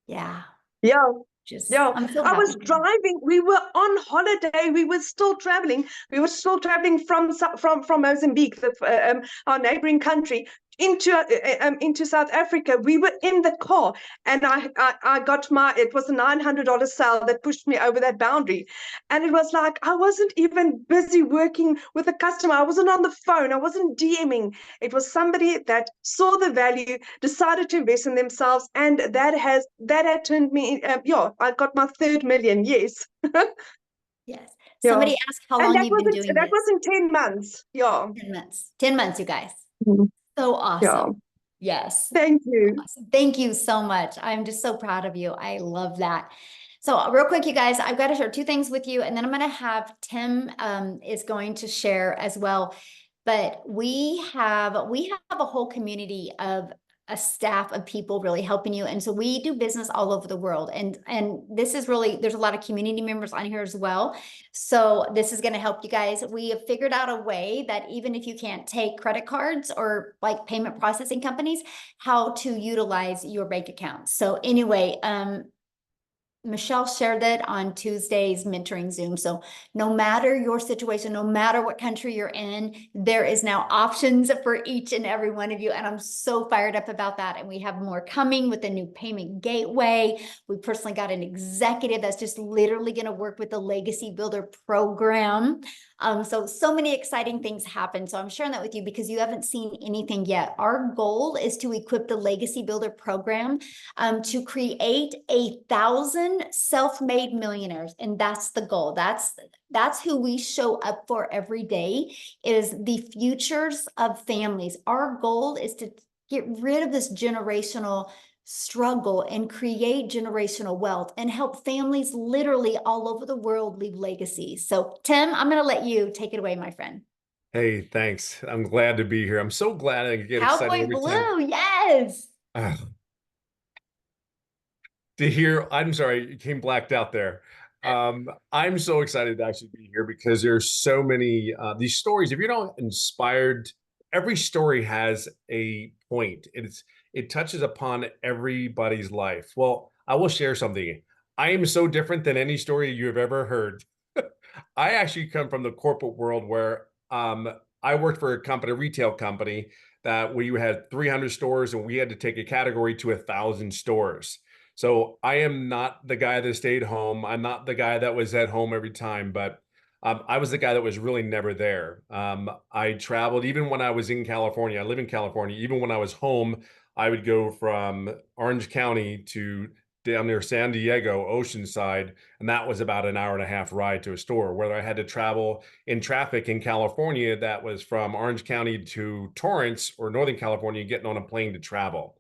Yeah. Yeah. Just, Yeah, I'm so I happy. was driving. We were on holiday. We were still traveling. We were still traveling from Mozambique, our neighboring country, into South Africa. We were in the car, and I got it was a $900 sale that pushed me over that boundary, and it was like I wasn't even busy working with a customer. I wasn't on the phone. I wasn't DMing. It was somebody that saw the value, decided to invest in themselves, and that had turned me. I got my 3rd million. Yes. Yes. Yeah. Somebody asked how And long that you've been doing this. was in 10 months. Yeah. 10 months. 10 months, you guys. Mhm. So Yeah. awesome. Yes. Thank you. Awesome. Thank you so much. I'm just so proud of you. I love that. So real quick, you guys, I've got to share 2 things with you, and then I'm going to have Tim is going to share as well. But we have a whole community of a staff of people really helping you. And so we do business all over the world. And this is really, there's a lot of community members on here as well. So this is going to help you guys. We have figured out a way that even if you can't take credit cards or like payment processing companies, how to utilize your bank account. So anyway, Michelle shared that on Tuesday's mentoring Zoom. So no matter your situation, no matter what country you're in, there is now options for each and every one of you. And I'm so fired up about that. And we have more coming with the new payment gateway. We personally got an executive that's just literally going to work with the Legacy Builder program. So many exciting things happen. So I'm sharing that with you because you haven't seen anything yet. Our goal is to equip the Legacy Builder program to create 1,000 self-made millionaires. And that's the goal. That's who we show up for every day, is the futures of families. Our goal is to get rid of this generational struggle and create generational wealth and help families literally all over the world leave legacies. So Tim, I'm going to let you take it away, my friend. Hey, thanks. I'm glad to be here. I'm so glad I get excited Cowboy every Blue, time. yes. To hear, I'm sorry, you came blacked out there. I'm so excited to actually be here because there's so many these stories. If you're not inspired, every story has a point. It touches upon everybody's life. Well, I will share something. I am so different than any story you have ever heard. I actually come from the corporate world where I worked for a company, a retail company, that we had 300 stores and we had to take a category to 1,000 stores. So I am not the guy that stayed home. I'm not the guy that was at home every time, but I was the guy that was really never there. I traveled even when I was in California. I live in California. Even when I was home, I would go from Orange County to down near San Diego, Oceanside, and that was about an hour and a half ride to a store. Whether I had to travel in traffic in California, that was from Orange County to Torrance or Northern California, getting on a plane to travel.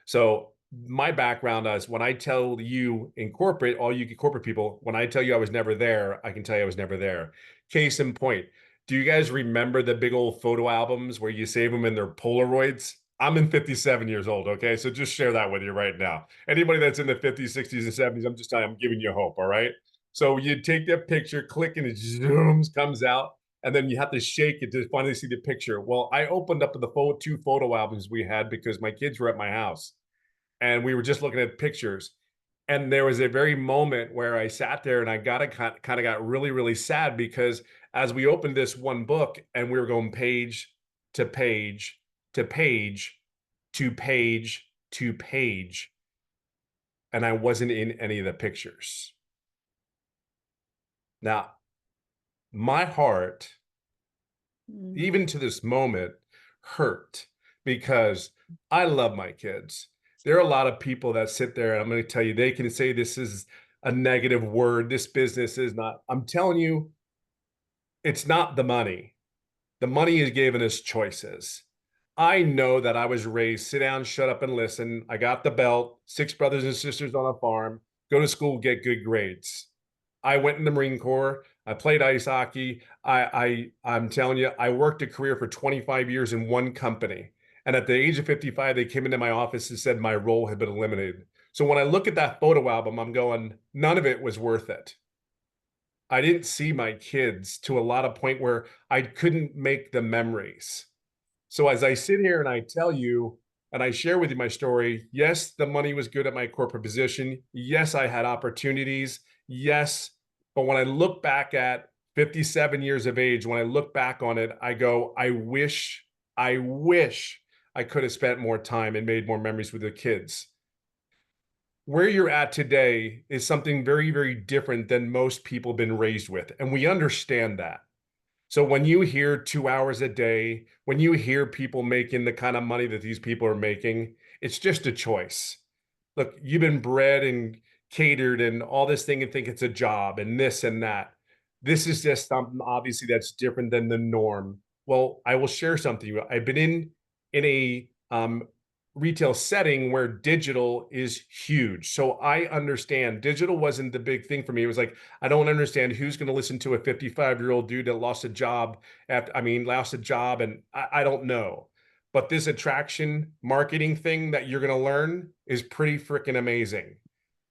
So my background is when I tell you in corporate, all you corporate people, when I tell you I was never there, I can tell you I was never there. Case in point, Do you guys remember the big old photo albums where you save them in their Polaroids? I'm in 57 years old, okay? So just share that with you right now. Anybody that's in the 50s, 60s, and 70s, I'm just telling you, I'm giving you hope, all right? So you take that picture, click, and it zooms, comes out, and then you have to shake it to finally see the picture. Well, I opened up the two photo albums we had because my kids were at my house, and we were just looking at pictures. And there was a very moment where I sat there and I kind of got really, really sad because as we opened this one book and we were going page to page to page to page to page, and I wasn't in any of the pictures. Now, my heart, even to this moment, hurt because I love my kids. There are a lot of people that sit there, and I'm going to tell you, they can say this is a negative word. This business is not. I'm telling you, it's not the money. The money is giving us choices. I know that I was raised, sit down, shut up, and listen. I got the belt, 6 brothers and sisters on a farm, go to school, get good grades. I went in the Marine Corps. I played ice hockey. I'm telling you, I worked a career for 25 years in one company. And at the age of 55, they came into my office and said my role had been eliminated. So when I look at that photo album, I'm going, none of it was worth it. I didn't see my kids to a lot of point where I couldn't make the memories. So as I sit here and I tell you, and I share with you my story, yes, the money was good at my corporate position. Yes, I had opportunities. Yes. But when I look back at 57 years of age, when I look back on it, I go, I wish I could have spent more time and made more memories with the kids. Where you're at today is something very, very different than most people have been raised with. And we understand that. So when you hear 2 hours a day, when you hear people making the kind of money that these people are making, it's just a choice. Look, you've been bred and catered and all this thing and think it's a job and this and that. This is just something obviously that's different than the norm. Well, I will share something. I've been in a retail setting where digital is huge. So I understand digital wasn't the big thing for me. It was like, I don't understand who's going to listen to a 55-year-old dude that lost a job lost a job. And I don't know. But this attraction marketing thing that you're going to learn is pretty freaking amazing.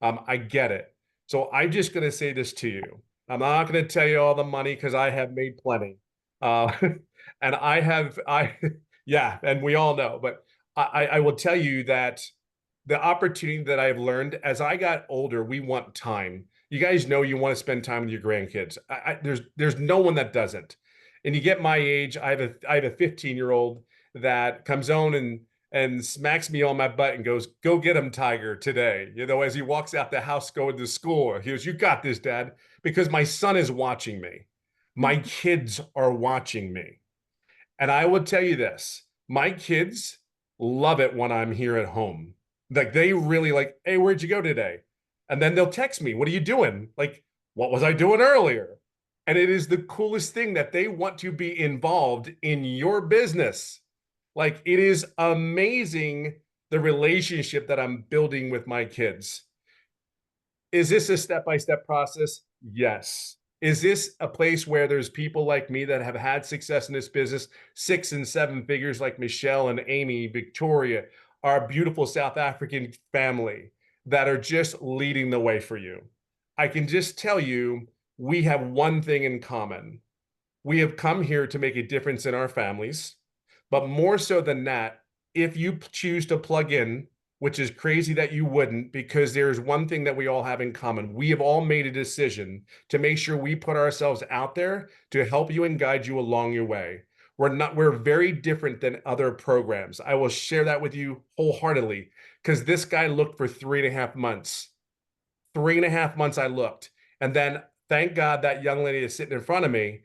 I get it. So I'm just going to say this to you. I'm not going to tell you all the money because I have made plenty. And yeah, and we all know, but I will tell you that the opportunity that I've learned as I got older, we want time. You guys know you want to spend time with your grandkids. There's no one that doesn't. And you get my age, I have a 15-year-old that comes on and smacks me on my butt and goes, "Go get him, Tiger," today. You know, as he walks out the house going to school, he goes, "You got this, Dad," because my son is watching me. My kids are watching me. And I will tell you this, my kids love it when I'm here at home. Like they really like, "Hey, where'd you go today?" And then they'll text me, "What are you doing?" Like, "What was I doing earlier?" And it is the coolest thing that they want to be involved in your business. Like it is amazing the relationship that I'm building with my kids. Is this a step-by-step process? Yes. Is this a place where there's people like me that have had success in this business, 6 and 7 figures like Michelle and Amy, Victoria, our beautiful South African family that are just leading the way for you? I can just tell you, we have one thing in common. We have come here to make a difference in our families, but more so than that, if you choose to plug in, which is crazy that you wouldn't, because there's one thing that we all have in common. We have all made a decision to make sure we put ourselves out there to help you and guide you along your way. We're very different than other programs. I will share that with you wholeheartedly because this guy looked for 3.5 months. 3.5 months I looked. And then thank God that young lady is sitting in front of me,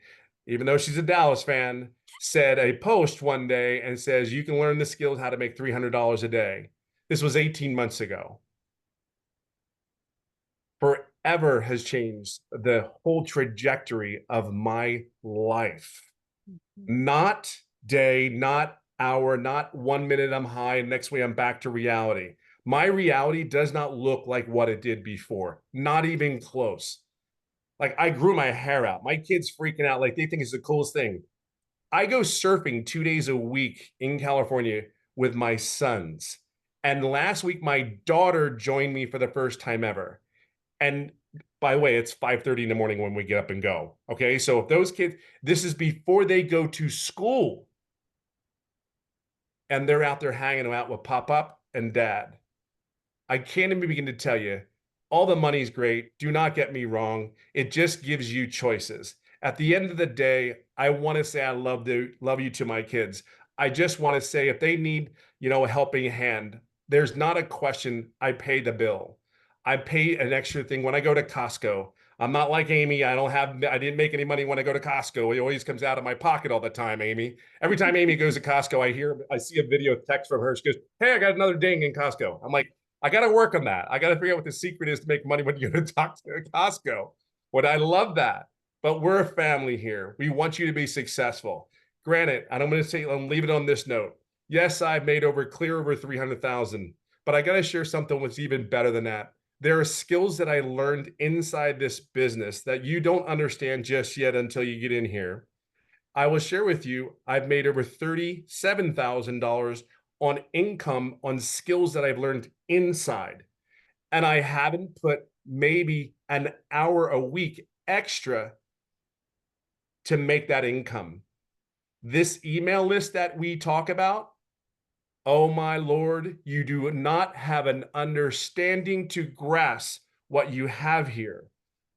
even though she's a Dallas fan, said a post one day and says, "You can learn the skills how to make $300 a day." This was 18 months ago. Forever has changed the whole trajectory of my life. Not day, not hour, not 1 minute I'm high, and next way I'm back to reality. My reality does not look like what it did before, not even close. Like I grew my hair out. My kids freaking out. Like they think it's the coolest thing. I go surfing 2 days a week in California with my sons. And last week, my daughter joined me for the first time ever. And by the way, it's 5:30 in the morning when we get up and go. Okay. So if those kids, this is before they go to school and they're out there hanging out with Pop and Dad. I can't even begin to tell you, all the money's great. Do not get me wrong. It just gives you choices. At the end of the day, I want to say I love you to my kids. I just want to say if they need, a helping hand, there's not a question. I pay the bill. I pay an extra thing when I go to Costco. I'm not like Amy. I didn't make any money when I go to Costco. It always comes out of my pocket all the time, Amy. Every time Amy goes to Costco, I see a video text from her. She goes, "Hey, I got another ding in Costco." I'm like, I got to work on that. I got to figure out what the secret is to make money when you go to talk to Costco. But I love that. But we're a family here. We want you to be successful. Granted, and I'm going to say, I'll leave it on this note. Yes, I've made clear over 300,000, but I got to share something that's even better than that. There are skills that I learned inside this business that you don't understand just yet until you get in here. I will share with you, I've made over $37,000 on income on skills that I've learned inside. And I haven't put maybe an hour a week extra to make that income. This email list that we talk about, oh my Lord, you do not have an understanding to grasp what you have here.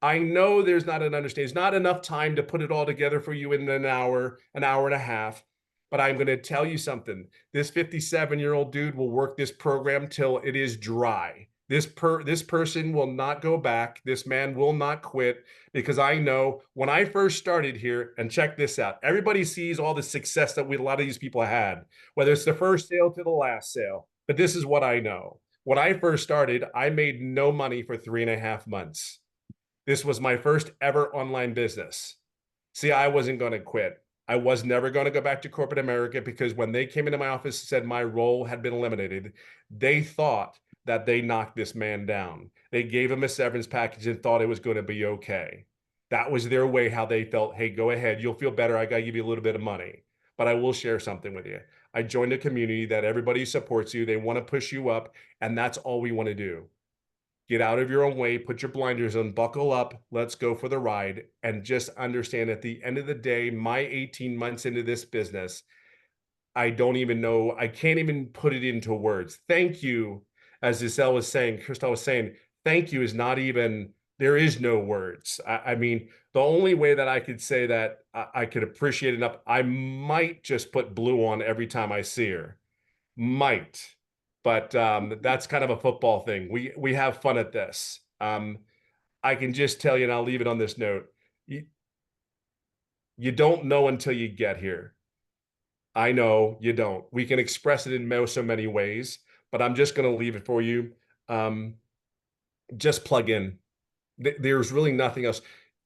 I know there's not an understanding. It's not enough time to put it all together for you in an hour and a half. But I'm going to tell you something. This 57-year-old dude will work this program till it is dry. This person will not go back. This man will not quit, because I know when I first started here, and check this out, everybody sees all the success that a lot of these people had, whether it's the first sale to the last sale. But this is what I know. When I first started, I made no money for 3.5 months. This was my first ever online business. See, I wasn't going to quit. I was never going to go back to corporate America, because when they came into my office and said my role had been eliminated, they thought that they knocked this man down. They gave him a severance package and thought it was going to be okay. That was their way, how they felt. Hey, go ahead. You'll feel better. I got to give you a little bit of money. But I will share something with you. I joined a community that everybody supports you. They want to push you up. And that's all we want to do. Get out of your own way, put your blinders on, buckle up, let's go for the ride, and just understand at the end of the day, my 18 months into this business, I don't even know, I can't even put it into words. Thank you, as Giselle was saying, Crystal was saying, thank you is not even, there is no words. I mean, the only way that I could say that I could appreciate enough, I might just put blue on every time I see her. Might. But that's kind of a football thing. We have fun at this. I can just tell you, and I'll leave it on this note. You don't know until you get here. I know you don't. We can express it in so many ways, but I'm just going to leave it for you. Just plug in. There's really nothing else.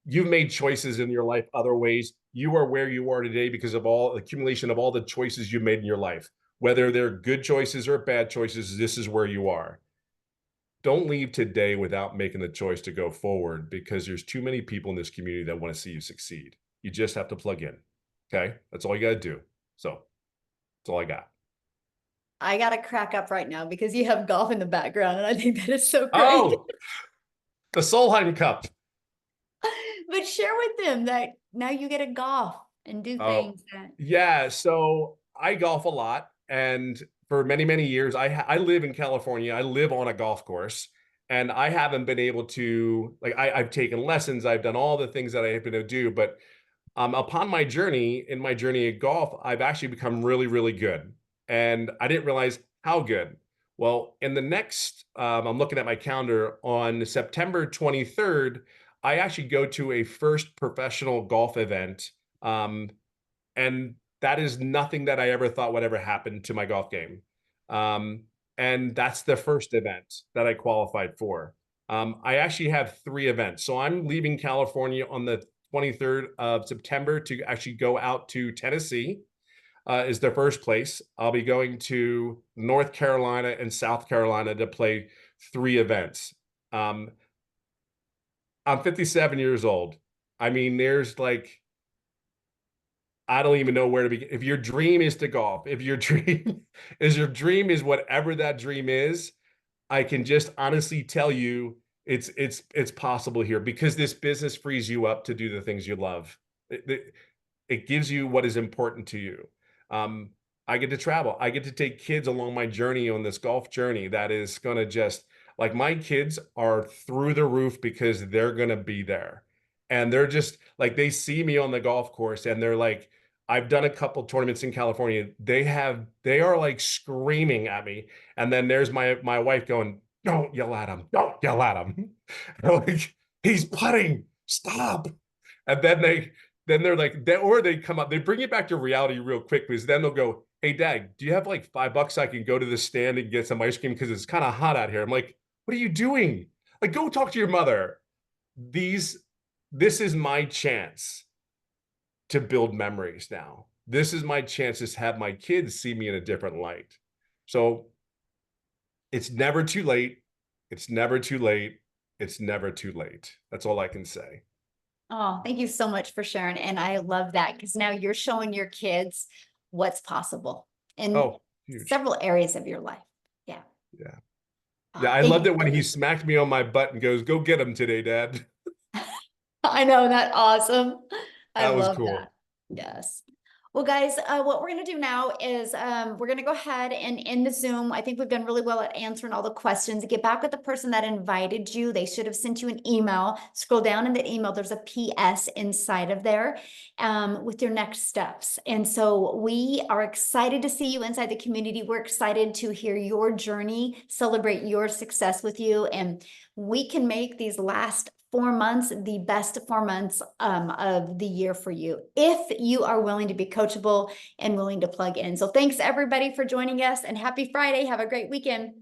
You've made choices in your life other ways. You are where you are today because of all accumulation of all the choices you've made in your life. Whether they're good choices or bad choices, this is where you are. Don't leave today without making the choice to go forward, because there's too many people in this community that want to see you succeed. You just have to plug in. Okay? That's all you got to do. So that's all I got. I got to crack up right now because you have golf in the background, and I think that is so great. Oh, the Solheim Cup. But share with them that now you get to golf and do things that. Yeah, so I golf a lot, and for many, many years, I live in California. I live on a golf course, and I haven't been able to, like, I've taken lessons. I've done all the things that I have been able to do, but upon my journey, in my journey at golf, I've actually become really, really good. And I didn't realize how good. Well, in the next, I'm looking at my calendar, on September 23rd, I actually go to a first professional golf event. And that is nothing that I ever thought would ever happen to my golf game. And that's the first event that I qualified for. I actually have 3 events. So I'm leaving California on the 23rd of September to actually go out to Tennessee, is the first place. I'll be going to North Carolina and South Carolina to play 3 events. I'm 57 years old. I mean, there's like, I don't even know where to begin. If your dream is to golf, if your dream is whatever that dream is, I can just honestly tell you it's possible here because this business frees you up to do the things you love. It gives you what is important to you. Um, I get to travel. I get to take kids along my journey on this golf journey that is going to just like my kids are through the roof because they're going to be there. And they're just like they see me on the golf course and they're like, I've done a couple tournaments in California. They are like screaming at me. And then there's my wife going, don't yell at him. Don't yell at him. Like, he's putting. Stop. And then they're like, or they come up, they bring it back to reality real quick because then they'll go, hey, Dad, do you have like $5 I can go to the stand and get some ice cream because it's kind of hot out here? I'm like, what are you doing? Like, go talk to your mother. This is my chance to build memories now. This is my chance to have my kids see me in a different light. So it's never too late. It's never too late. It's never too late. That's all I can say. Oh, thank you so much for sharing. And I love that because now you're showing your kids what's possible in Huge. several areas of your life. Yeah. Yeah. Oh, Yeah. I loved it when he smacked me on my butt and goes, go get him today, Dad. I know, that awesome. I That was love cool. that. Yes. Well, guys, what we're going to do now is we're going to go ahead and end the Zoom. I think we've done really well at answering all the questions. Get back with the person that invited you. They should have sent you an email. Scroll down in the email. There's a PS inside of there with your next steps. And so we are excited to see you inside the community. We're excited to hear your journey, celebrate your success with you. And we can make these last 4 months the best 4 months of the year for you if you are willing to be coachable and willing to plug in. So thanks everybody for joining us and happy Friday. Have a great weekend.